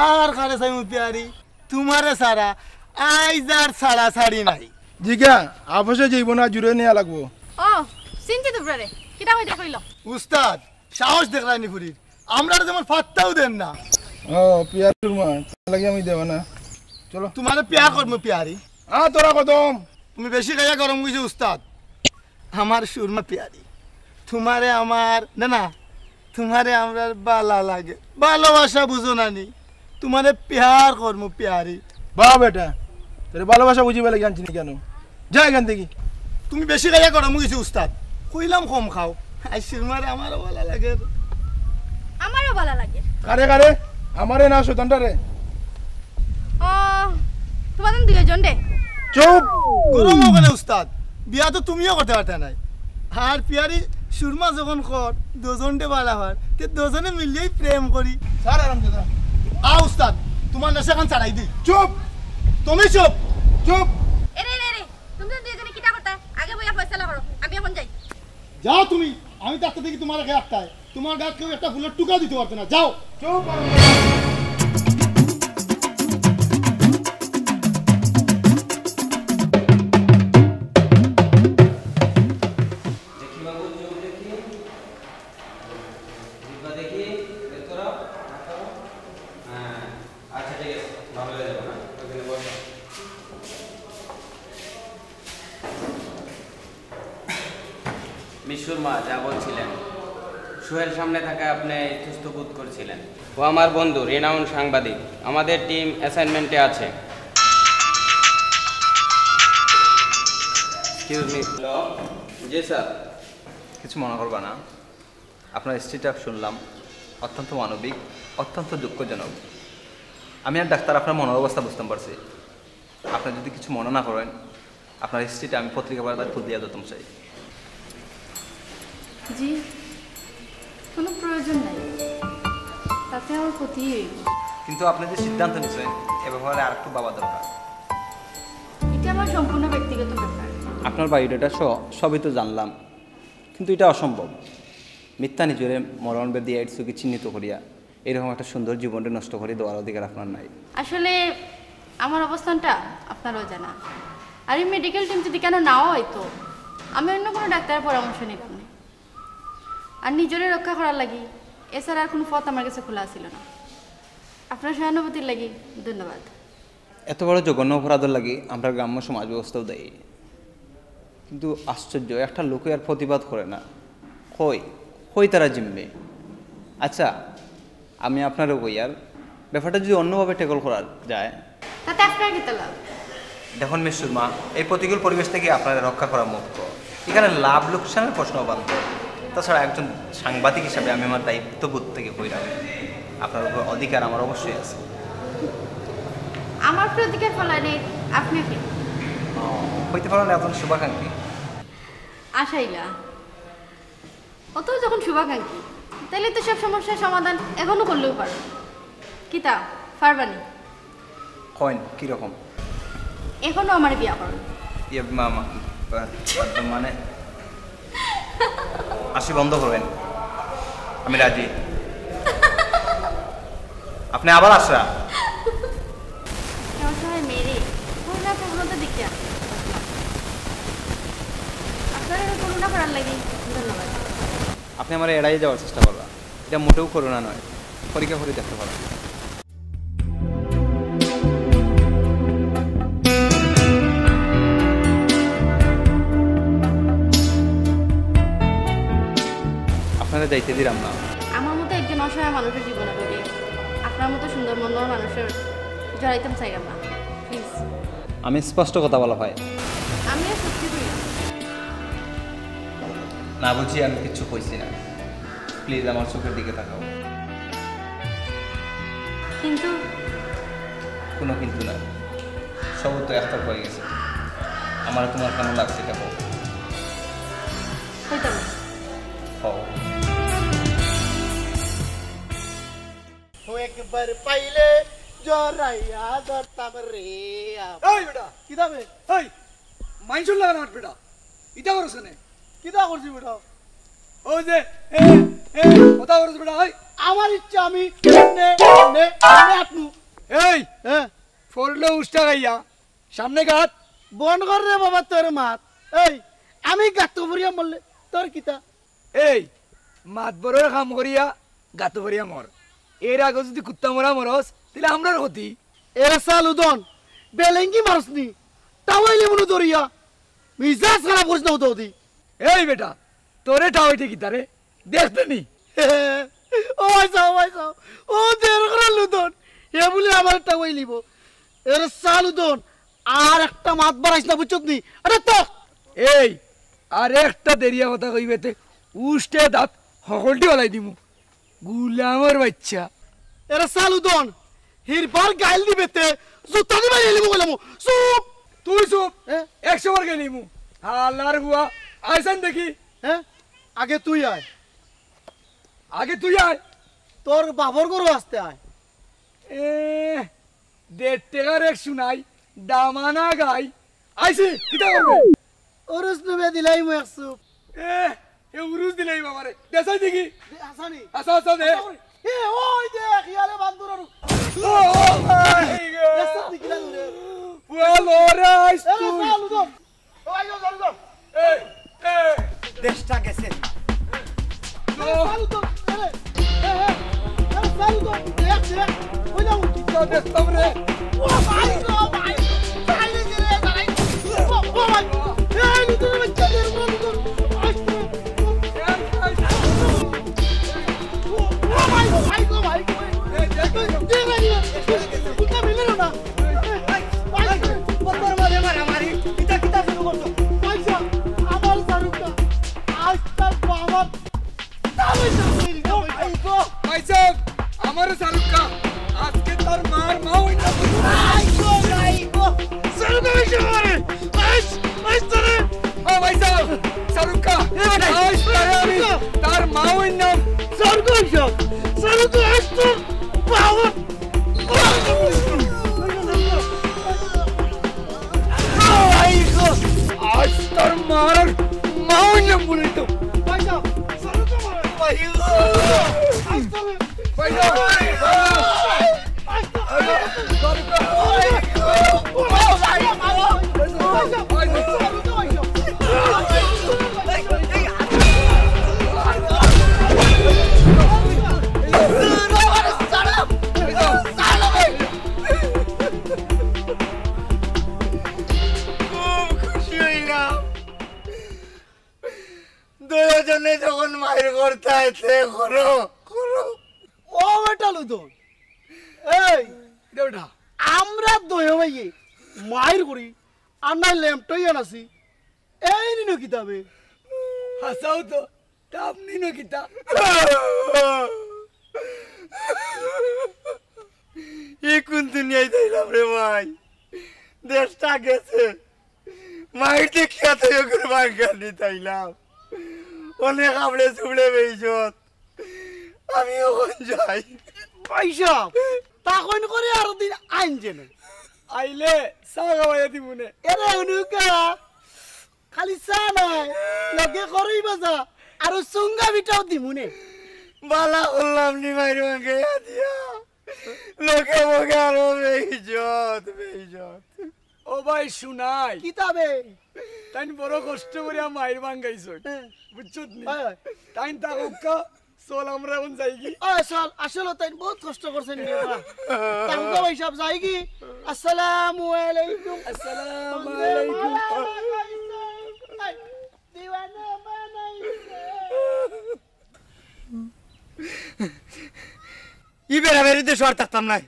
আর খারে সাই মুপিয়ারি তোমারে সারা আইজার ছাড়া ছাড়ি নাই জিগা আবশ্যে যাইব না জুড়ে নিয়ে লাগবো ও চিন্তিত ব্রারে কিটা হইতে কইল উস্তাদ সাহস দেখলানি ফুরির আমরা যেমন ফাত্তাও দেন না ও পিয়ারির মা লাগি আমি দেব না চলো তোমারে পিয়া করব পিয়ারি তোরা কদম তুমি বেশি খাইয়া গরম গেছে উস্তাদ আমার সুরমা পিয়ারি তোমারে আমার না তোমারে আমরা বালা লাগে ভালোবাসা বুঝো নানি তোমারে প্যার করব পিয়ারি বাহ বেটা তোর ভালোবাসা বুঝিবে লাগে জানছিনি কেন যা এখান থেকে তুমি বেশি খাইয়া গরম গেছে উস্তাদ কইলাম কম খাও আই সুরমারে আমারও ভালো লাগে আমারও ভালো লাগে কারে কারে আমারে না শতানটারে ও তোমাদের দুইজন দে চুপ গরম ওখানে উস্তাদ বিয়া তো তুমিও করতে পারতে নাই আর পিয়ারি সুরমা যখন কর দুজনটে বালা হয় তে দুজনে মিলিয়েই প্রেম করি স্যার আরাম দাদা উস্তাদ তোমার নেশা খান ছাড়াই দি চুপ তুমি চুপ চুপ এরে রে রে তুমি তো দুইজনে কিটা করতে আগে বইয়া ফয়সালা করো আমি এখন যাই যাও তুমি আমি ডাক্তার দেখি তোমার গায়ে একটাই তোমার গায়ে কেউ একটা ফুলের টুকা দিতে পারতো না যাও চুপ মিশুর মা যা বলছিলেন সোহেল সামনে থাকা আপনি সুস্থ বোধ করছিলেন ও আমার বন্ধু রেনাউন সাংবাদিক আমাদের টিম অ্যাসাইনমেন্টে আছে এক্সকিউজ মি জি স্যার কিছু মনে করবা না আপনার স্ট্রিটা শুনলাম অত্যন্ত মানবিক অত্যন্ত দুঃখজনক আমি আর ডাক্তার আপনার মনের অবস্থা বুঝতে পারছি আপনি যদি কিছু মনে না করেন আপনার স্ট্রিটা আমি পত্রিকা পাড়ায় ফুল দিয়ে দিতাম চাই জি কোনো প্রয়োজন নাই তাতে আমার ক্ষতি কিন্তু আপনি যে সিদ্ধান্ত নিচ্ছেন এ ব্যাপারে আর একটু ভাবা দরকার এটা আমার সম্পূর্ণ ব্যক্তিগত ব্যাপার আপনার বায়োডাটা সবই তো জানলাম কিন্তু এটা অসম্ভব মিথ্যা নিজের মরণ ব্যাধি এইডসকে চিহ্নিত করিয়া এরকম একটা সুন্দর জীবনটা নষ্ট করে দেওয়ার অধিকার আপনার নাই আসলে আমার অবস্থানটা আপনারও জানা আর এই মেডিকেল টিম যদি কেন নাও হয়তো আমি অন্য কোনো ডাক্তারের পরামর্শ নিতাম না আর নিজেরে রক্ষা করার লাগি এছাড়া আর কোনো পথ আমার কাছে খোলা ছিল না আপনার সহানুভূতির লাগি ধন্যবাদ এত বড় জঘন্য অপরাধের লাগে আমরা গ্রাম্য সমাজ ব্যবস্থাও দেয় কিন্তু আশ্চর্য একটা লোকে আর প্রতিবাদ করে না কই তারা জিম্বে আচ্ছা আমি আপনারও কই আর ব্যাপারটা যদি অন্যভাবে টেকল করা যায় তাতে আপনার কি লাভ দেখুন মিশুর মা এই প্রতিকূল পরিবেশ থেকে আপনাদের রক্ষা করা মুখ্য এখানে লাভ লোকসানের প্রশ্ন বান্ধব তাছাড়া একজন সাংবাদিক হিসাবে আমি আমার দায়িত্ববোধ থেকে কইরাম আপনার উপর অধিকার আমার অবশ্যই আছে আমার অধিকার ফলা নেই আপনি কি হইতে পারেন একজন শুভাকাঙ্ক্ষী আশাইলা অত যখন শুভাকাঙ্ক্ষী তাহলে তো সব সমস্যার সমাধান এখনো করলেও পারো কিতা পারবানি কয়েন কীরকম এখনো আমার বিয়া করো ইয়ে মানে আসি বন্ধ করবেন আমি রাজি আপনি আবার আসরা মেরে করুণা প্রবণতা দেখিয়া আপনার করুণা করার লাগে ধন্যবাদ আপনি আমার এড়াই যাওয়ার চেষ্টা করবেন এটা মোটেও করোনা নয় পরীক্ষা করে দেখতে পারেন আপনারা যাইতে দিলাম না আমার মতো একজন অসহায় মানুষের জীবনে যদি আপনার মতো সুন্দর মনোর মানুষের জড়াইতাম চাইলাম না প্লিজ আমি স্পষ্ট কথা বলা হয় আমিও সত্যি করি না বুঝি আমি কিচ্ছু কইছি না প্লিজ আমার চোখের দিকে তাকাও কিন্তু কোনো কিন্তু না সব তো একটা হয়ে গেছে আমার তোমার কেমন লাগছে এটা বল হইতাম হও একবার পাইলে জরাইয়া ধরতাম রে এই বেটা কি দাবে এই মাইনসুল লাগা না বেটা ইটা করছ না কি দা করছি বেটা ও যে কথা করছ বেটা এই আমার ইচ্ছা আমি আটনু এই ফরলে উষ্টা গাইয়া সামনে গাত বন কর রে বাবা তোর মাত এই আমি গাত ভরিয়া মরলে তোর কিতা এই মাত বড়র কাম করিয়া গাত ভরিয়া মর এর আগে যদি কুত্তা মরা মরস তাহলে আমরার ক্ষতি এর সাল উদন বেলেঙ্গি মারসনি টাওয়াইলে মনু দরিয়া মিজাজ খারাপ করিস না উদি এই বেটা তোরে টাওয়াইতে কি তারে দেখতে নি ও ভাইসাও ও দের করে লুদন এ বলে আমার টাওয়াই লিব এর সাল উদন আর একটা মাত বাড়াইস না বুঝছত নি আরে তো এই আর একটা দেরিয়া কথা কইবেতে উষ্টে দাঁত হকলটি ওলাই দিমু গুলামর বাচ্চা এর সাল উদন হিরবার গাইল দিবেতে জুতা দিবা লিব কইলাম চুপ তুই চুপ 100 বার গেলিমু আল্লাহর হুয়া আইসান দেখি আগে তুই আয় তোর বাবর গরু আসতে আয় দেড় টাকার এক শুনাই দামানা গাই আইছি কিটা করবে ওরস নবে দিলাই মু একসু এ উরুস দিলাই বাবারে দেসাই দেখি হাসানি আসা আসা দে এ ওই দেখ ইয়ারে বান্দুর ও মাই গড দেসা দিকিলা রে ওয়াল ওরাইস এ সালু দো ও আইও সালু দো এ দেশটা গেছে সালু দো এ সালু দো দেখ দেখ ওই না উঠি তো দেখতাম রে ও ভাই গো ভাই চাইলে রে দাঁড়াই ও ভাই এই নিতে বাচ্চা দের বল দো ভাই গো ভাই গো এ দেখ দে রে উঠা মিললো না ভাই পতর মারে মারামারি কিটা কিটা শুরু করছো পয়সা আমার সারুকা আজ তার বাবা তাই না ভাই গো পয়সা আমার সারুকা আজকে তার মার মা হই না ভাই গো সারুকা বেশি মারে আজ তোরে ও পয়সা সারুকা আজ তার আমি তার মা হই না সারুকা সারুকা আজ তো বাবা আজ তার মার মা হই না বলি তো পয়সা সারুকা মারে ভাই গো আজ তোরে পয়সা দুজনে যখন মায়ের করতে আছে করো করো ও বেটা লুদন এই দেউটা আমরা দয় ভাইয়ে মায়ের করি আর নাই ল্যাম্পটাই আনাছি এই নিনো কিতাবে হাসাও তো তা আপনি না কিতা এই কোন দুনিয়ায় যাইলাম রে ভাই দেশটা গেছে মায়ের দেখিয়া তো করে বাঙ্গানি তাইলাম অনেক আমড়ে চুবড়ে বেইছত আমি ওখান যাই পয়সা তখন করে আরো দিন আইন জেনে আইলে চা খাওয়াইয়া দিবনে এরে অনুকা খালি চা নাই লগে করই বাজা আর সুঙ্গা বিটাও দিমুনে বালা করলাম নি মাইর ভাঙ্গে দিয়া লোকে মোকে আরো বেইজত ও ভাই শুনাই কিতাবে তাই বড় কষ্ট করে মায়ের ভাঙ্গাইছ বুঝছো তাই তা চল আমরা এখন যাই কি চল আসলে তাই বহুত কষ্ট করছেন তাঙ্গা ভাই সব যাই কি আসসালামু আলাইকুম আসসালামু আলাইকুম দিওয়ানা বানাইছে ই বেরা বেরিতে শর্ট থাকতাম নাই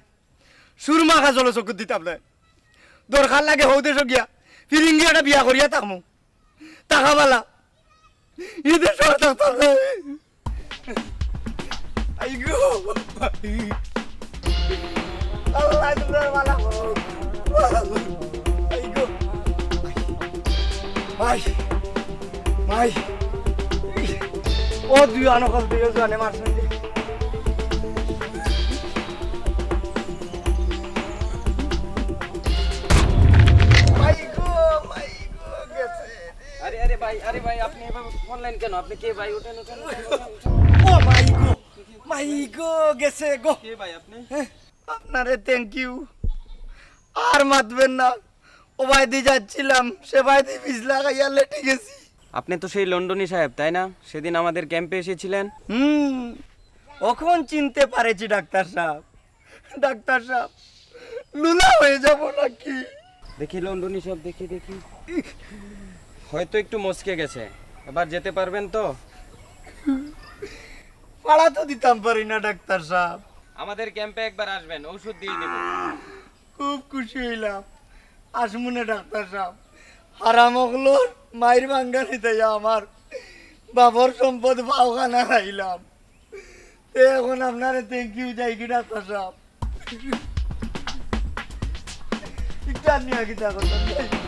সুরমা খা জল চকুত দিতাম নাই দরকার লাগে হৌ দেশ গিয়া ফিরিঙ্গি একটা বিয়া করিয়া থাকমু টাকা বালা ইদের শর্ট থাকতাম নাই আইগো আল্লাহ তোমার বালা আইগো মাই মাই ও দুই আনকল দিয়ে জানে মারছেন আরে ভাই আপনি এভাবে অনলাইন কেন আপনি কে ভাই ওঠেন ওঠেন ও মাইগো গেছে গো কে ভাই আপনি আপনারে থ্যাংক ইউ আর মাতবেন না ও ভাই দি যাচ্ছিলাম সে ভাই দি বিজলা গাইয়া লেটে গেছি আপনি তো সেই লন্ডনী সাহেব তাই না সেদিন আমাদের ক্যাম্পে এসেছিলেন এখন চিনতে পারেছি ডাক্তার সাহেব লুলা হয়ে যাব নাকি দেখি লন্ডনী সাহেব দেখি হয়তো একটু মস্কে গেছে এবার যেতে পারবেন তো পাড়া তো দিতাম পারি না ডাক্তার সাহেব আমাদের ক্যাম্পে একবার আসবেন ওষুধ দিয়ে দেব খুব খুশি হইলাম আসমুনে ডাক্তার সাহেব হারাম হলো মায়ের বাঙ্গানি তাই আমার বাবার সম্পদ পাওখানা খাইলাম এখন আপনারা থ্যাংক ইউ যাই কি ডাক্তার সাহেব একটা নিয়ে কি তা করতাম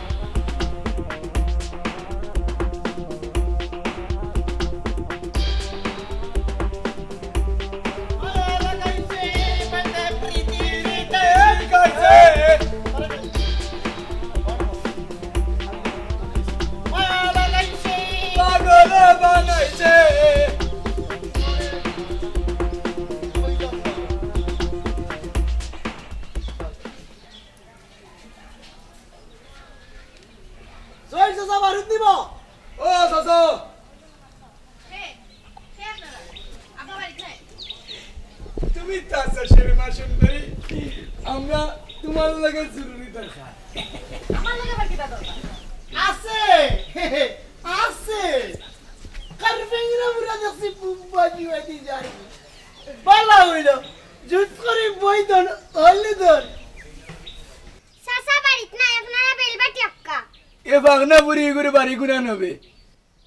তুমি তো আছো শর্মা সুন্দরী আমরা তোমার লাগে জরুরি দরকার আমার লগে আবার কিটা দরকার আছে আছে কারফেঙ্গরা পুরা দেখছি বুম্বাজি ওইদি যাই বালা হইল জুত করে বইদন হলদন চাচা বাড়িত নাই আপনারা বেলবাটি আক্কা এ বাগনা বুড়ি করে বাড়ি গুনা নবে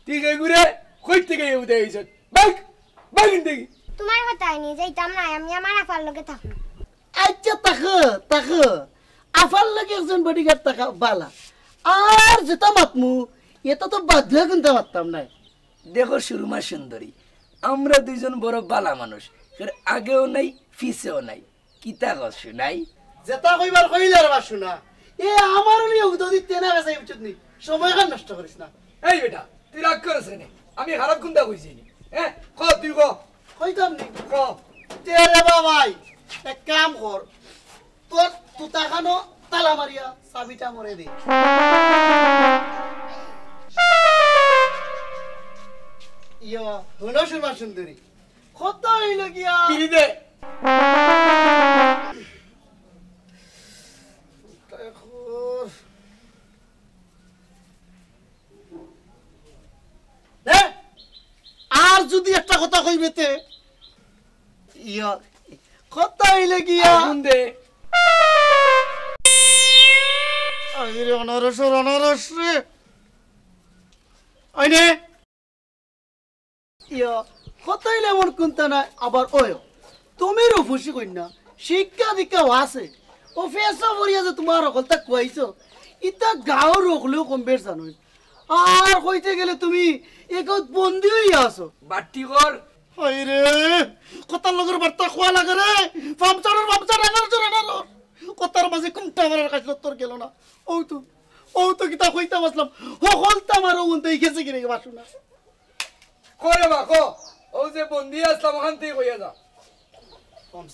ঠিক আছে গুরে কই থেকে উদয় হইছ বাগ বাগিন দেখি তোমার কথাই নি যাইতাম না আমি আমার আপার লগে থাকবো আচ্ছা তাক আফার লাগে একজন বডিগার্ড টাকা বালা আর যেটা মাতমু এটা তো বাধ্য কিনতে পারতাম না দেখো সুরমা সুন্দরী আমরা দুইজন বড় বালা মানুষ এর আগেও নাই পিছেও নাই কিতা কস নাই যেটা কইবার কইলে আর বাসু না এ আমার নিয়ে উদদি তেনা বেসাই উচিত নি সময় কার নষ্ট করিস না এই বেটা তুই রাগ করছ নে আমি খারাপ কোনটা কইছি নি হ্যাঁ ক তুই ক কইতাম নি ক তেরে বাবাই এক কাম কর তোর তুতা খানো তালা মারিয়া চাবিটা মরে দে ইয়া হলো সুরমা সুন্দরী কত হইল গিয়া বিড়ি দে আর যদি একটা কথা কইবেতে ইয়া কত হইল গিয়া আগুন দে আরে অনারস রে আইনে ইয়া কত হইলে মন কুনতা না আবার ওয় তুমি রুফুসি কইনা শিক্ষা দীক্ষা আছে ও ফেসা বরিয়া যে তোমার অকলতা কইছো ইতা গাঁও রকলেও কম বেশ জানো আর কইতে গেলে তুমি একত বন্দি হইয়া আছো বাটি কর হাইরে কতার লগর বার্তা খোয়া লাগে রে পামচার আনার জোর কতার মাঝে কুমটা মারার কাছে তোর গেল না ও তো কিতা কইতা বসলাম হলতা মারো উনতে গেছে কি রে বাসু না করে বা কো ও যে বন্দি আসলাম ওখান থেকে কইয়া যা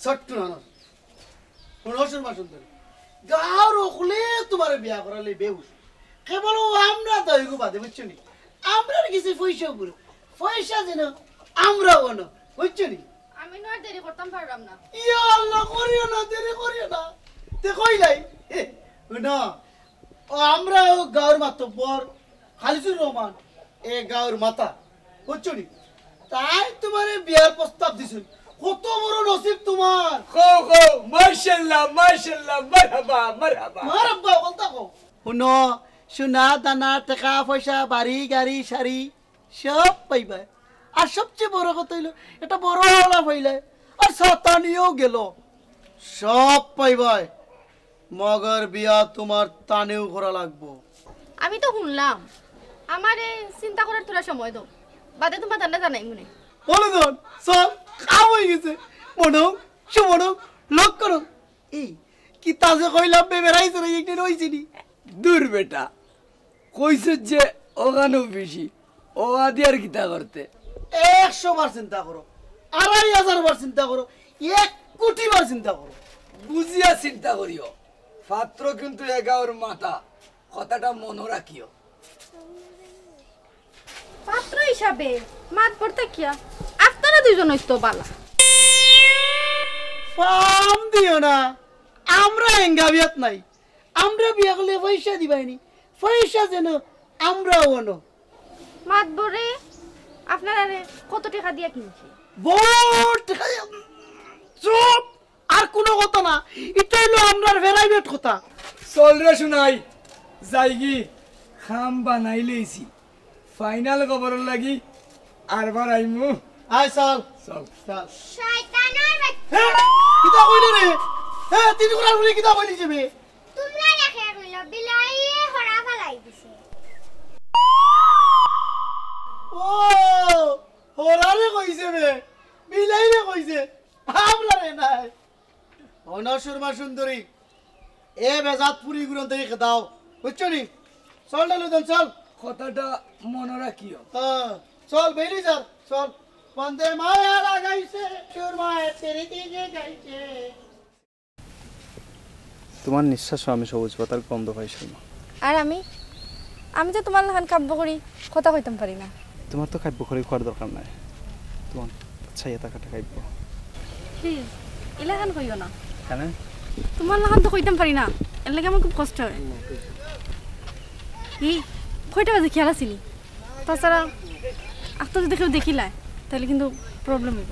সট্টু না শুনোসুর মা সুন্দর গাঁও রকলে তোমার বিয়া করালে বেউস কেবল আমরা দইগু বাদে বুঝছো নি আমরা কিছু পয়সা পুরো পয়সা যেন আমরাও না বুঝছো নি আমি না দেরি করতাম পারলাম না ইয়া আল্লাহ করিও না দেরি করিও না তে কইলাই না ও আমরা গাঁর মাতব্বর খালিসুর রহমান এ গাঁর মাতা বুঝছো নি তাই তোমারে বিয়ার প্রস্তাব দিছুন কত বড় নসিব তোমার খো খো মাশাআল্লাহ মাশাআল্লাহ মারহাবা মারহাবা মারহাবা বলতা কো শুনো সোনা দানা টাকা পয়সা বাড়ি গাড়ি শাড়ি সব পাইবা আর সবচেয়ে বড় কথা হইলো এটা বড় হলা পাইলে আর সাতানিও গেল সব পাইবা মগর বিয়া তোমার তানেও করা লাগবো আমি তো শুনলাম আমারে চিন্তা করার তোরা সময় দাও বাদে তোমার দান্ডা জানাই মনে বলে দন সব কাম হয়ে গেছে মনো সুমনো লক করো এই কি তাজে কইলাম বেবেরাইছে রে একদিন হইছিনি দূর বেটা কইছে যে ওখানো বেশি ও আদি আর কিতা করতে 100 বার চিন্তা করো 2500 বার চিন্তা করো 1 কোটি বার চিন্তা করো বুঝিয়া চিন্তা করিও পাত্র কিন্তু এগাওর মাথা কথাটা মনে রাখিও পাত্র হিসাবে মাত পড়তে কিয়া আপনারা দুইজন হইতো বালা ফাম দিও না আমরা এঙ্গাবিয়াত নাই আমরা বিয়া করলে পয়সা দিবাইনি পয়সা যেন আমরাও আনো মাত বরে আপনারা কত টাকা দিয়া কিনছি বহুত টাকা চুপ আর কোনো কথা না এটা হলো আমরার ভেরাইবেট কথা চল রে শুনাই যাইগি খাম বানাই লইছি ফাইনাল খবর লাগি আরবার আইমু আয় চল চল চল শয়তানের বাচ্চা কিতা কইলি রে তিন গুড়া বলি কিতা কইলি যাবে তোমরা দেখে কইল বিলাই হরা ফলাই দিছে ও হরারে কইছে বে বিলাইরে কইছে আমরারে নাই অনসুরমা সুন্দরী এ বেজাত পুরি গুরন থেকে দাও বুঝছো নি চল ডালু দেন চল কথাটা মনে রাখিও চল বেরি যার চল বন্দে মায়া লাগাইছে সুরমায় তেরি দিকে গাইছে তোমার নিঃশ্বাস আমি সবুজ পাতার গন্ধ পাই শর্মা আর আমি তো তোমার লাহান কাব্য করি কথা কইতাম পারি না তোমার তো খাদ্য করে খাওয়ার দরকার নাই তোমার ছাইয়া থাকাটা খাইব প্লিজ এলাকান কইও না কেন তোমার লাগান তো কইতাম পারি না এর লাগে আমার খুব কষ্ট হয় এই কয়টা বাজে খেয়াল আসিনি তাছাড়া আত্মা যদি কেউ দেখিলায় তাহলে কিন্তু প্রবলেম হইব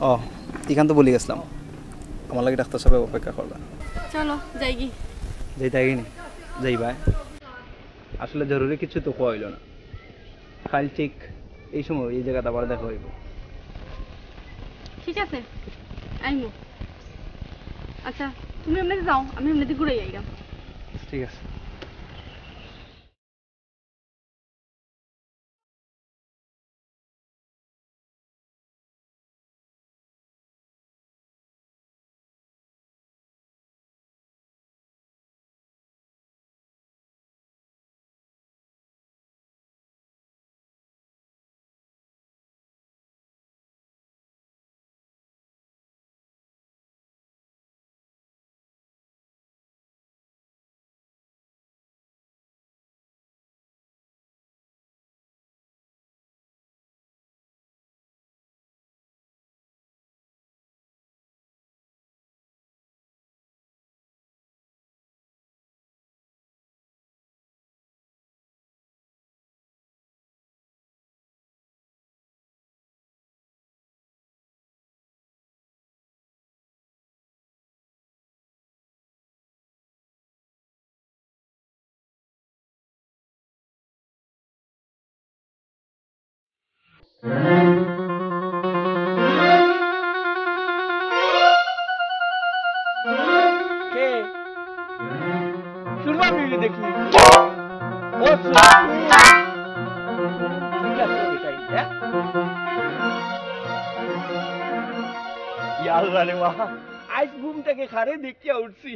ও এখান তো বলি গেছিলাম আমার লাগে ডাক্তার সাহেব অপেক্ষা করবা চলো যাই কি যাই তাই নি যাই ভাই আসলে জরুরি কিছু তো হইল না খাল ঠিক এই সময় এই জায়গাটা আবার দেখা হইব ঠিক আছে আইমু আচ্ছা তুমি এমনিতে যাও আমি এমনিতে ঘুরে যাই ঠিক আছে আজ ঘুম থেকে খারে দেখিয়া উঠছি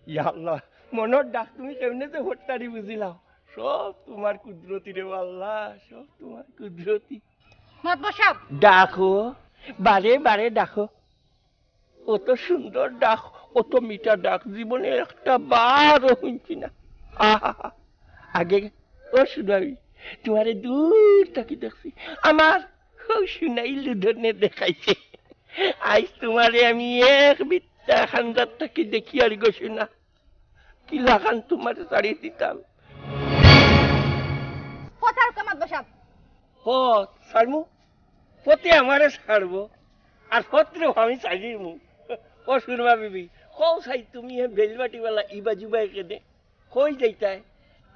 ইয়াল্লাহ মনের ডাক তুমি কেমনে যে হট্টারি বুঝিলাও সব তোমার কুদরতি রে আল্লাহ সব তোমার কুদরতি ডাকো বারে বারে ডাকো কত সুন্দর ডাক কত মিঠা ডাক জীবনে একটা বারও শুনছি না আহা আগে ও শুনাবি তোমারে দূর থাকি দেখছি আমার শুনাইলু ধরনে দেখাইছে আজ তোমারে আমি এক বিদ্যা খান্দার থাকি দেখি আর গো শুনা কি লাগান তোমার ছাড়িয়ে দিতাম পথ ছাড়মু পথে আমারে ছাড়বো আর পত্র আমি ছাড়িমু ও শুনবা বিবি কও চাই তুমি হে বেলবাটিওয়ালা ইবা জুবাই কেদে কই যাইতাই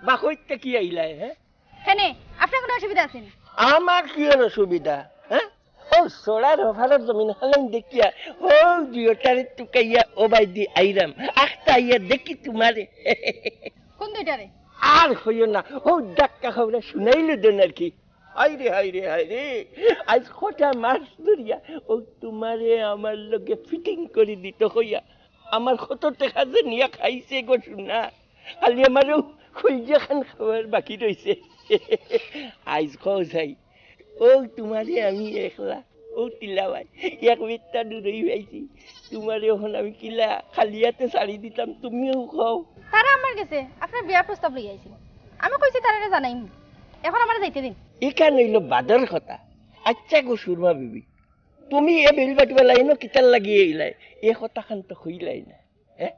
বা কইতে কি আইলাই হ্যাঁ কেনে আপনার কোনো অসুবিধা আছে না আমার কি আর অসুবিধা হ্যাঁ ও সোড়ার ওভারের জমিন হলেন দেখিয়া ও জিওটারে টুকাইয়া ও বাই দি আইরাম আখতা ইয়া দেখি তোমারে কোন দুইটারে আর হইও না ও ডাক্কা খবরে শুনাইলে দেন আর কি হাইরে হাইরে হাইরে আজ কটা মাস ধরিয়া ও তোমারে আমার লগে ফিটিং করে দিত হইয়া আমার কত টাকা যে নিয়া খাইছে গো শুনা খালি আমারও খুঁজে খান খাবার বাকি রয়েছে আজ খাও যাই ও তোমারে আমি একলা ও টিলাবাই এক মিথ্যা দূরেই পাইছি তোমারে এখন আমি কিলা খালিয়াতে ছাড়ি দিতাম তুমিও খাও তারা আমার কাছে আপনার বিয়ার প্রস্তাব লই আইছিল আমি কইছি তারা জানাইম এখন আমার যাইতে দিন এখান হইল বাদর কথা আচ্ছা গো সুরমা বিবি তুমি এ বেলবাটিওয়ালা এনো কিতার লাগিয়ে এলাই এ কথা খান তো হইলাই না হ্যাঁ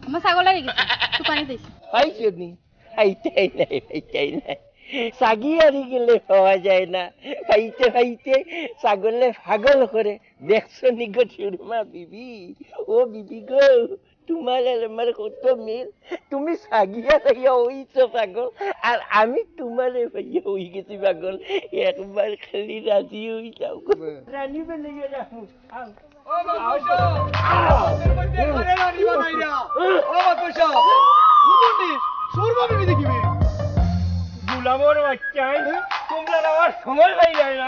আমার ছাগল লাগি গেছে দোকানে যাইছি পাইছো নি আইতাই নাই সাগি আরি গেলে পাওয়া যায় না পাইতে পাইতে ছাগলে পাগল করে দেখছো নি গো সুরমা বিবি ও বিবি গো তোমার আর আমার কত মিল তুমি সাগিয়া ভাইয়া হইছো পাগল আর আমি তোমারে ভাইয়া হই গেছি পাগল একবার খালি রাজি হই যাও রানী বলে রাখো গুলামর বাচ্চাই তোমরা আমার সময় পাই যায় না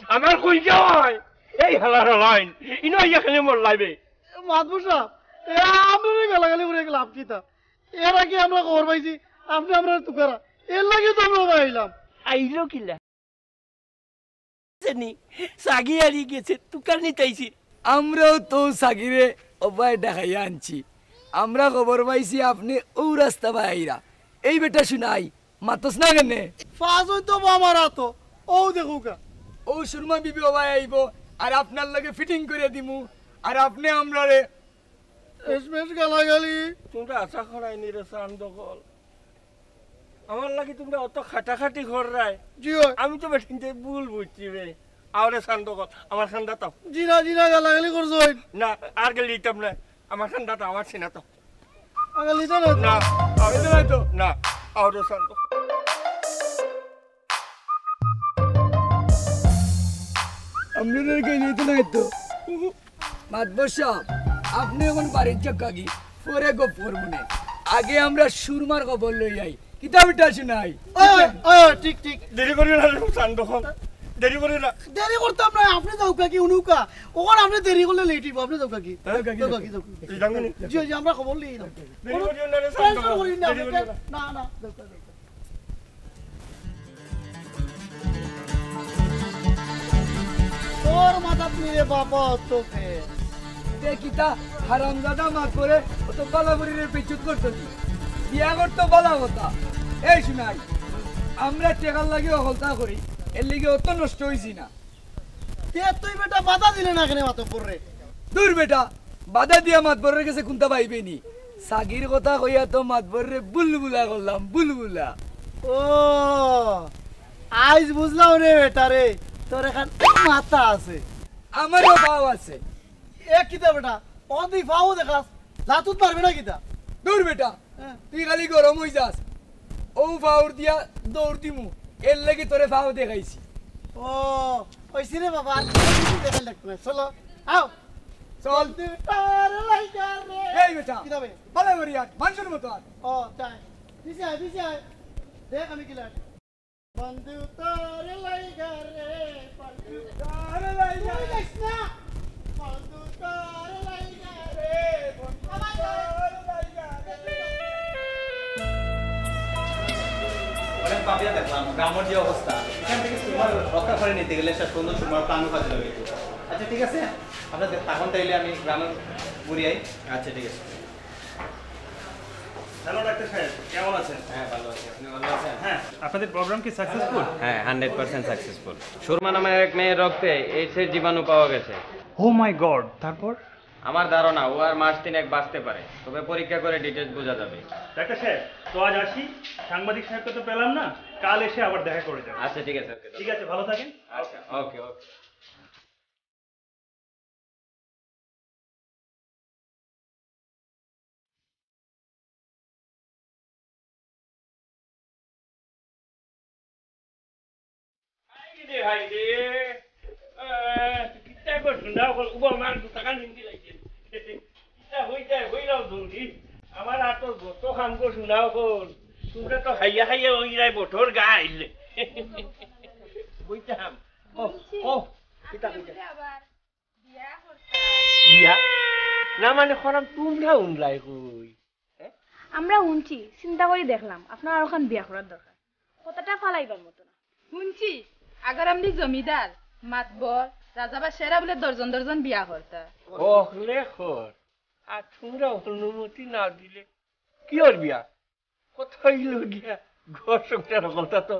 আমার কই যায় এই হালার লাইন ইনো এখানে মোর লাইবে মাতবর সাহেব আমরা গালাগালি করে লাভ কিতা এর আগে আমরা খবর পাইছি আপনি আমরা তুকারা এর লাগে তো আমরা পাইলাম আইলো কিলা জানি সাগি হারি গেছে তুকার নিতাইছি আমরাও তো সাগিরে অবাই দেখাইয়া আনছি আমরা খবর পাইছি আপনি ও রাস্তা বাইরা এই বেটা শুনাই মাতস না কেনে ফাজ হইতো আমার তো ও দেখুকা ও সুরমা বিবি অবাই আইব আর আপনার লাগে ফিটিং করে দিমু আর আপনি আমরারে এসমেস গালাগালি তোমরা আশা করাইনি রে সান দখল আমার লাগি তোমরা অত খাটাখাটি কররাই জি আমি তো বেঠিনতে ভুল বুঝছি রে আরে সান দখল আমার খান্দা তো জিনা জিনা গালাগালি করছো না আর গেলি লিতাম না আমার খান্দা তো আমার সিনা তো আগে লিতা না না আরে না তো না আরে সান দখল আপনাদের কে নিতে নাই তো মাতবর সাহেব আপনি এখন বাড়ির চাকাগি পরে গো পরমনে আগে আমরা সুরমার খবর লই যাই কিতাবটা শুনাই ঠিক ঠিক দেরি করি না সান দখল দেরি করি না দেরি করতাম না আপনি যাওকা কি উনুকা ওখানে আপনি দেরি করলে লেট হইব আপনি যাওকা কি জি জি আমরা খবর লই না দেরি করি না রে সান দখল না না যাওকা তোর মাথা নিয়ে বাবা তো ফে কিতা হারামজাদা মা করে তো বালাবুরির পিছুত করতেছি বিয়া করতে বলা কথা এই শুনাই আমরা টেকার লাগে হলতা করি এর লিগে অত নষ্ট হইছি না তুই বেটা বাধা দিলে না কেন মাথা পড়রে দূর বেটা বাধা দিয়া মাতবরের কাছে কোনটা পাইবেনি সাগির কথা কইয়া তো মাতবরে বুলবুলা করলাম বুলবুলা ও আইজ বুঝলাম রে বেটা রে তোর এখন মাথা আছে আমারও ভাব আছে এ কিতা বেটা অদি ভাও দেখাস লাতুত পারবে না কিতা দূর বেটা তুই খালি গরম হই যাস ও ফাউর দিয়া দৌড় দিমু এর লাগি তোরে ফাউ দেখাইছি ও ওইছি রে বাবা দেখাই লাগবে চলো আও চল তার লাইগা রে এই বেটা কিতা বে বলে মরিয়া মানুষের মতো আর ও তাই দিছে আয় দেখ আমি কিলা বন্ধু তার লাইগা রে বন্ধু তার লাইগা রে না বন্ধু তার লাইগা রে বন্ধু তার লাইগা রে অনেক পাপিয়া দেখলাম গ্রামের যে অবস্থা এখান থেকে সুরমার রক্ষা করে নিতে গেলে একটা সুন্দর সুরমার প্রাণ কাজে লাগে আচ্ছা ঠিক আছে আপনার তখন তাইলে আমি গ্রামের ঘুরি আই আচ্ছা ঠিক আছে হ্যালো ডাক্তার সাহেব কেমন আছেন হ্যাঁ ভালো আছি আপনি ভালো আছেন হ্যাঁ আপনাদের প্রোগ্রাম কি সাকসেসফুল হ্যাঁ 100% সাকসেসফুল সুরমা নামের এক মেয়ের রক্তে এইডসের জীবাণু পাওয়া গেছে ও মাই গড তারপর আমার ধারণা ও আর মাস 3 বাঁচতে পারে তবে পরীক্ষা করে ডিটেইলস বোঝা যাবে ডাক্তার সাহেব তো আজ আসি সাংবাদিক সাহেবকে তো পেলাম না কাল এসে আবার দেখা করে যাব আচ্ছা ঠিক আছে ওকে ঠিক আছে ভালো থাকেন আচ্ছা ওকে ওকে আমার আর তো গত খাম কো শুনাও কর তোমরা তো হাইয়া হাইয়া ওই রাই বঠর গা আইলে বইতাম ও ও কিতা কইতা বিয়া না মানে খরাম তোমরা উনলাই কই আমরা উনছি চিন্তা করে দেখলাম আপনার আর ওখান বিয়া করার দরকার কথাটা ফালাইবার মতো না শুনছি আগর আমনি জমিদার মাতবর রাজাবা সেরা বলে দর্জন দর্জন বিয়া করতা ও লেখর আর তোমরা অনুমতি না দিলে কি ওর বিয়া কোথায় গিয়া ঘর সংসার কথা তো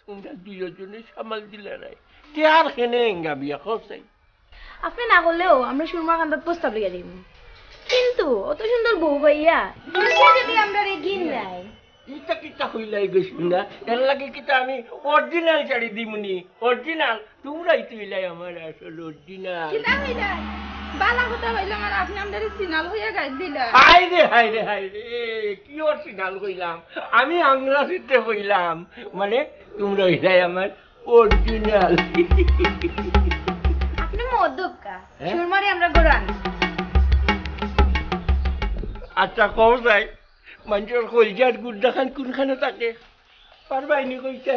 তোমরা দুজনে সামাল দিলে নাই কে আর কেনে এঙ্গা বিয়া করছে আপনি না করলেও আমরা সুরমা কান্দাত প্রস্তাব লিখে দিব কিন্তু অত সুন্দর বউ ভাইয়া যদি আমরা রেগিন নাই ইটা কিটা হইলাই গেছি না এর লাগে কিটা আমি অরিজিনাল শাড়ি দিমুনি অরিজিনাল তোমরাই তুইলাই আমার আসল অরিজিনাল কিটা হইলাই বালা কথা হইলাম আর আপনি আমাদের সিনাল হইয়া গাইল দিলা হাই রে কি অরিজিনাল কইলাম আমি আংরাজিতে কইলাম মানে তোমরা হইলাই আমার অরিজিনাল আপনি মদ্যকা সুরমারে আমরা গোরান আচ্ছা কও যাই মানুষের কলজার গুড় খান কোনখানে থাকে পারবাইনি কইতে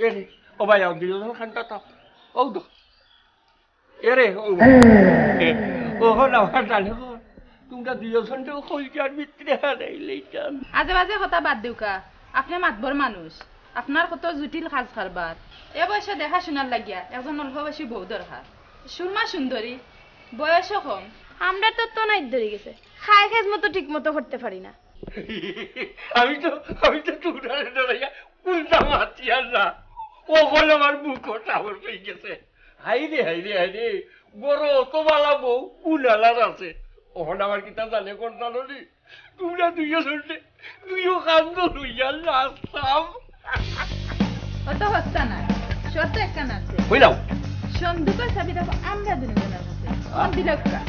এরে ও ভাই আও দিল খানটা তো ও দো এরে ও হল আমার জানে তোমরা দুজন হইকার ভিতরে হারাইলাম। আজে বাজে কথা বাদ দিউকা, আপনি মাতবর মানুষ, আপনার কত জটিল কাজ কারবার। এ বয়সে দেখা শোনার লাগিয়া একজন অল্প বয়সী বউ দরকার। সুরমা সুন্দরী, বয়সও কম। আমরা তো নাই ধরে গেছে, খাই খাজ মতো ঠিক মতো করতে পারি না। আমি তো তোমরা ডরাইয়া উল্টা মারছি আর না, ওখন আমার বুকও সাহস হয়ে গেছে। হাইরে বড় অত বালা বউ উনালার আছে, ওখন আমার কিতা জানে করতালো নি, তোমরা দুইও কান্দ লইয়া নাচতাম। অত হস্তা না, শর্ত একটা আছে। কইলাও সন্দুকের চাবি দেখো আমরা দুজনের কাছে। কোন দিলকা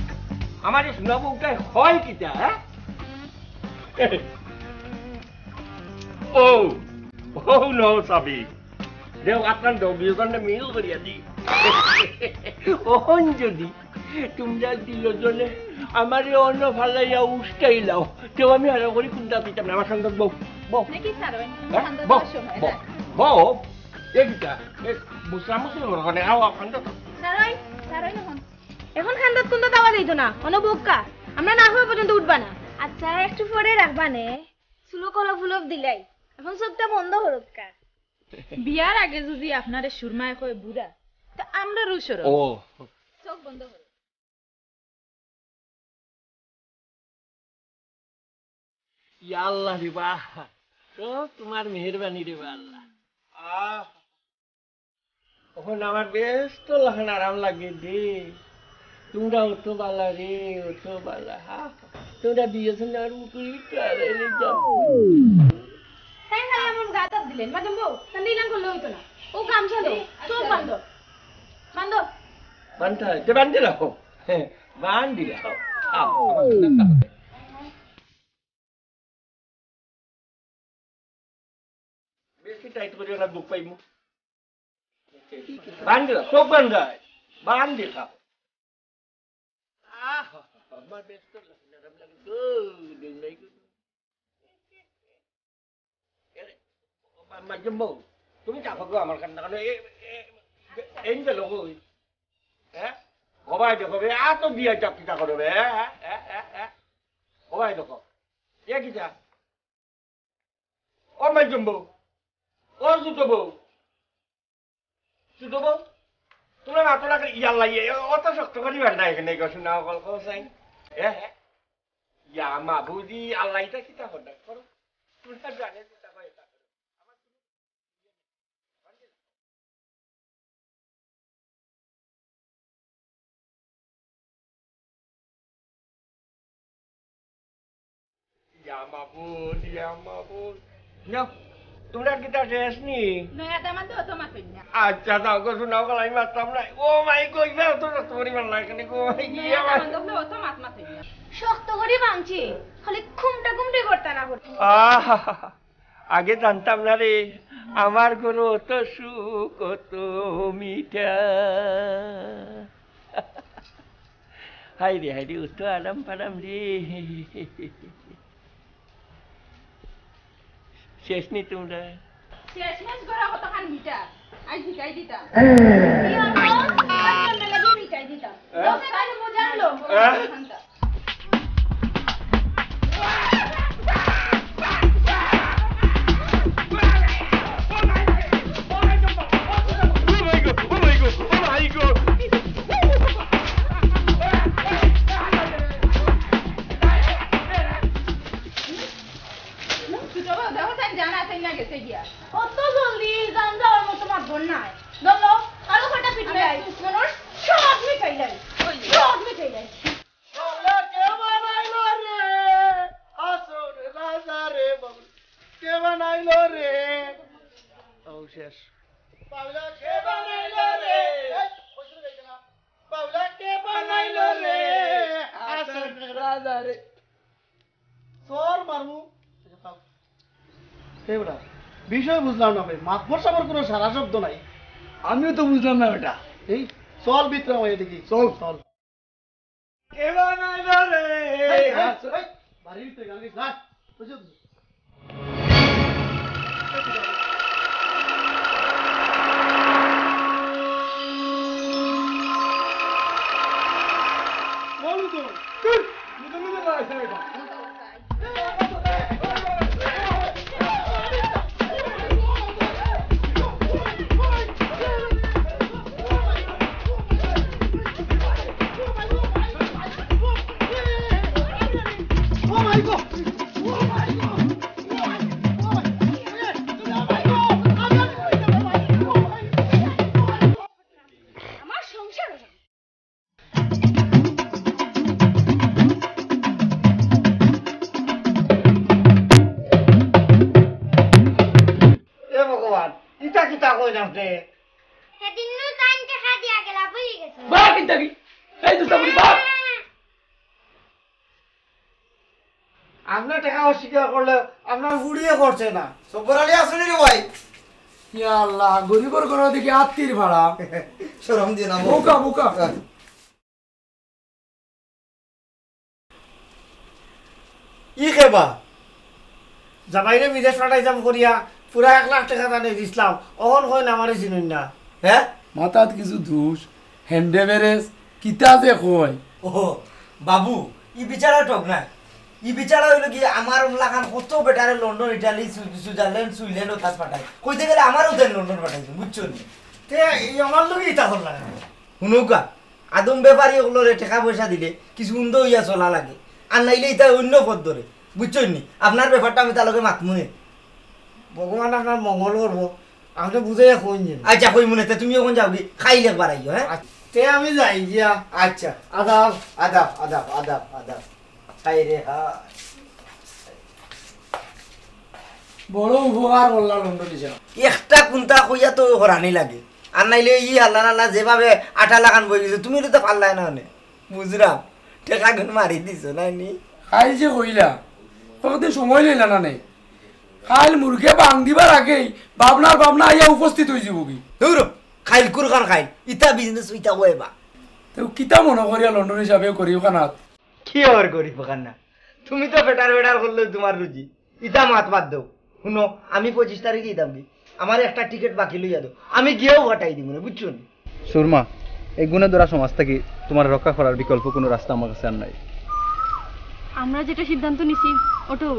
আমার শোনা বউটাই হয় কিতা? হ্যাঁ ও নো চাবি দেও, আপনার দুজনে মিল করিয়া দি। ওহন যদি তোমরা দুজনে আমার অন্য ফালাইয়া উস্কাই লাও, তেও আমি আরো করে কুন্তা দিতাম না। আমার সঙ্গে বউ বউ নাকি সারোই বউ এইটা মুসলামুসলিম ওখানে আও আপনার সারোই না এখন খান্দাত কোনটা দাওয়া যাইতো না, অনবকা আমরা না হওয়া পর্যন্ত উঠবা না। আচ্ছা একটু পরে রাখবা নে, চুলো কলা ফুলক দিলাই, এখন চোখটা বন্ধ হরক কা। বিয়ার আগে যদি আপনারে সুরমায় কয় বুড়া, তা আমরা রুসর চোখ বন্ধ হল। আল্লাহ রে বাহ, তোমার মেহরবানি রে আল্লাহ। এখন আমার বেশ তো লাগান আরাম লাগে রে। তোমরা অত বালা রে, অত বালা। তোমরা দিয়েছেন আর মুকুলি তাই খালি আমার গাটা দিলেন মাদম বউ, তান দিলাম করলে হইতো না। ও গামছা দে, চোখ বান্ধ বান্ধি রাখো, হ্যাঁ বান্ধি রাখো। বেশি টাইট করে ওরা দুঃখ পাইমু। বান্ধি রাখো, চোখ বান্ধায় বান্ধি খাও। আমার বেশ তো আরাম লাগে গো। তুমি চাপা গো আমার কান্না কারণ এই গেল গো। হ্যাঁ সবাই দেখো এত দিয়ে চাকরিটা করো বে, সবাই দেখো এ কিটা ও মাইজম বউ, ও জুতো বউ, জুতো বউ তোমরা মাত্র লাগে ইয়ার লাগিয়ে অত শক্ত করিবার না এখানে গেছো না অকল চাই। হ্যাঁ ইয়া মা বুঝি আল্লাহটা কিতা করো করো, তোমরা জানে চিন্তা করে এটা করো। তোমরা কিতা শেষ নি? আচ্ছা তাও গো শোনাও গেল আমি মারতাম না। ও মাই গো ইবা তো রক্ত পরিমাণ লাগে নাকি? ও মাই গিয়া শক্ত করে ভাঙছি, খালি খুমটা করতে না করতে। আগে জানতাম না রে আমার গরু অত সুখ কত মিঠা। হাই রে অত আরাম পারাম রে। শেষ নি তোমরা? শেষমেশ করা কতখান মিঠা আই শিখাই দিতাম। মিঠাই দিতাম মজা হলো। অত জলদি গান যাওয়ার মতো মাতবর নাই। দলো আরো কটা পিঠে মানুষ সব মিঠাই লাই, সব মিঠাই লাই। কে বানাইলো রে আসর রাজা রে বাবু, কে বানাইলো রে? ও শেষ। পাওলা কে বানাইলো রে? পাওলা কে বানাইলো রে আসর রাজা রে? সর মারমু। এবারে বিষয় বুঝলাম না ভাই, মাতবর সাবর কোনো সারা শব্দ নাই। আমিও তো বুঝলাম না বেটা। এই চল ভিতরে হয়ে দেখি, চল চল। কে বানাইলো রে? বাড়ির ভিতরে গান গাইছ না, বুঝছো? বলো তো আমার সংসার এ ভগবান ইটা কিতা কই নামতে সেদিন নু টাইম টাকা দিয়া গেলা বুঝি গেছে বা কিনতা কি এই দুটা বুড়ি বাপ আপনার টাকা অস্বীকার করলে আপনার বুড়িয়ে করছে না সব্বর আলী আসুনি রে ভাই ইয়া আল্লাহ গরিবর ঘর দিকে আত্মীর ভাড়া শরম দিয়ে না বোকা বোকা ই খেবা জামাইরে বিদেশ পাঠাইতাম করিয়া পুরা 1 লাখ টাকা দানে দিছিলাম অহন কই না আমারে চিনুন না হ্যাঁ মাথাত কিছু ধুস হ্যান্ডেভারেজ কিতা যে কয় ও বাবু ই বিচারা টক না ই বিচারা হইলো কি আমার লাগান কত বেটারে লন্ডন ইটালি সুইজারল্যান্ড সুইল্যান্ড ওতাস পাঠাই কইতে গেলে আমারও দেন লন্ডন পাঠাইছে বুঝছো নি তে এই আমার লগে ইটা হল না শুনুকা আদম ব্যাপারী ওগুলোরে টাকা পয়সা দিলে কিছু উন্দ হইয়া চলা লাগে আর নাইলে এটা অন্য পথ ধরে বুঝছো নি আপনার ব্যাপারটা আমি তার লগে মাতমুনে ভগবান আপনার মঙ্গল করবো আপনি বুঝাইয়া কইন আচ্ছা কই মনে তুমি এখন যাও কি খাইলে একবার আইও হ্যাঁ তে আমি যাই গিয়া আচ্ছা আদাব আদাব আদাব আদাব আদাব হাই রে হাই বড় উপকার করলা লন্ডন এসে একটা কুন্তা কইয়া তো হরানি লাগে আর নাইলে ই আল্লাহ আল্লাহ যেভাবে আটা লাগান বই গেছে তুমি তো পারলাই না অনেক বুঝলাম টেকা গুন মারি দিছো নাইনি খাই যে কইলা কতদিন সময় লইলা না নেই খাইল মুরগে বাং দিবার আগেই ভাবনা আইয়া উপস্থিত হয়ে যাব কি দূর খাইল কুরকান খাইল ইটা বিজনেস ইটা ওয়েবা তো কিতা মনে করিয়া লন্ডন হিসাবে করিও খানাত কি আর করি না তুমি তো বেটার করলে তোমার রুজি ইটা মাত বাদ দাও শুনো আমি 25 তারিখে ইতাম কি আমার একটা টিকিট বাকি লইয়া দাও আমি গিয়েও ঘটাই দিব না বুঝছো নি সুরমা এই গুণে ধরা সমাজ থেকে তোমার রক্ষা করার বিকল্প কোনো রাস্তা আমার কাছে আর নাই আমরা যেটা সিদ্ধান্ত নিছি ওটাও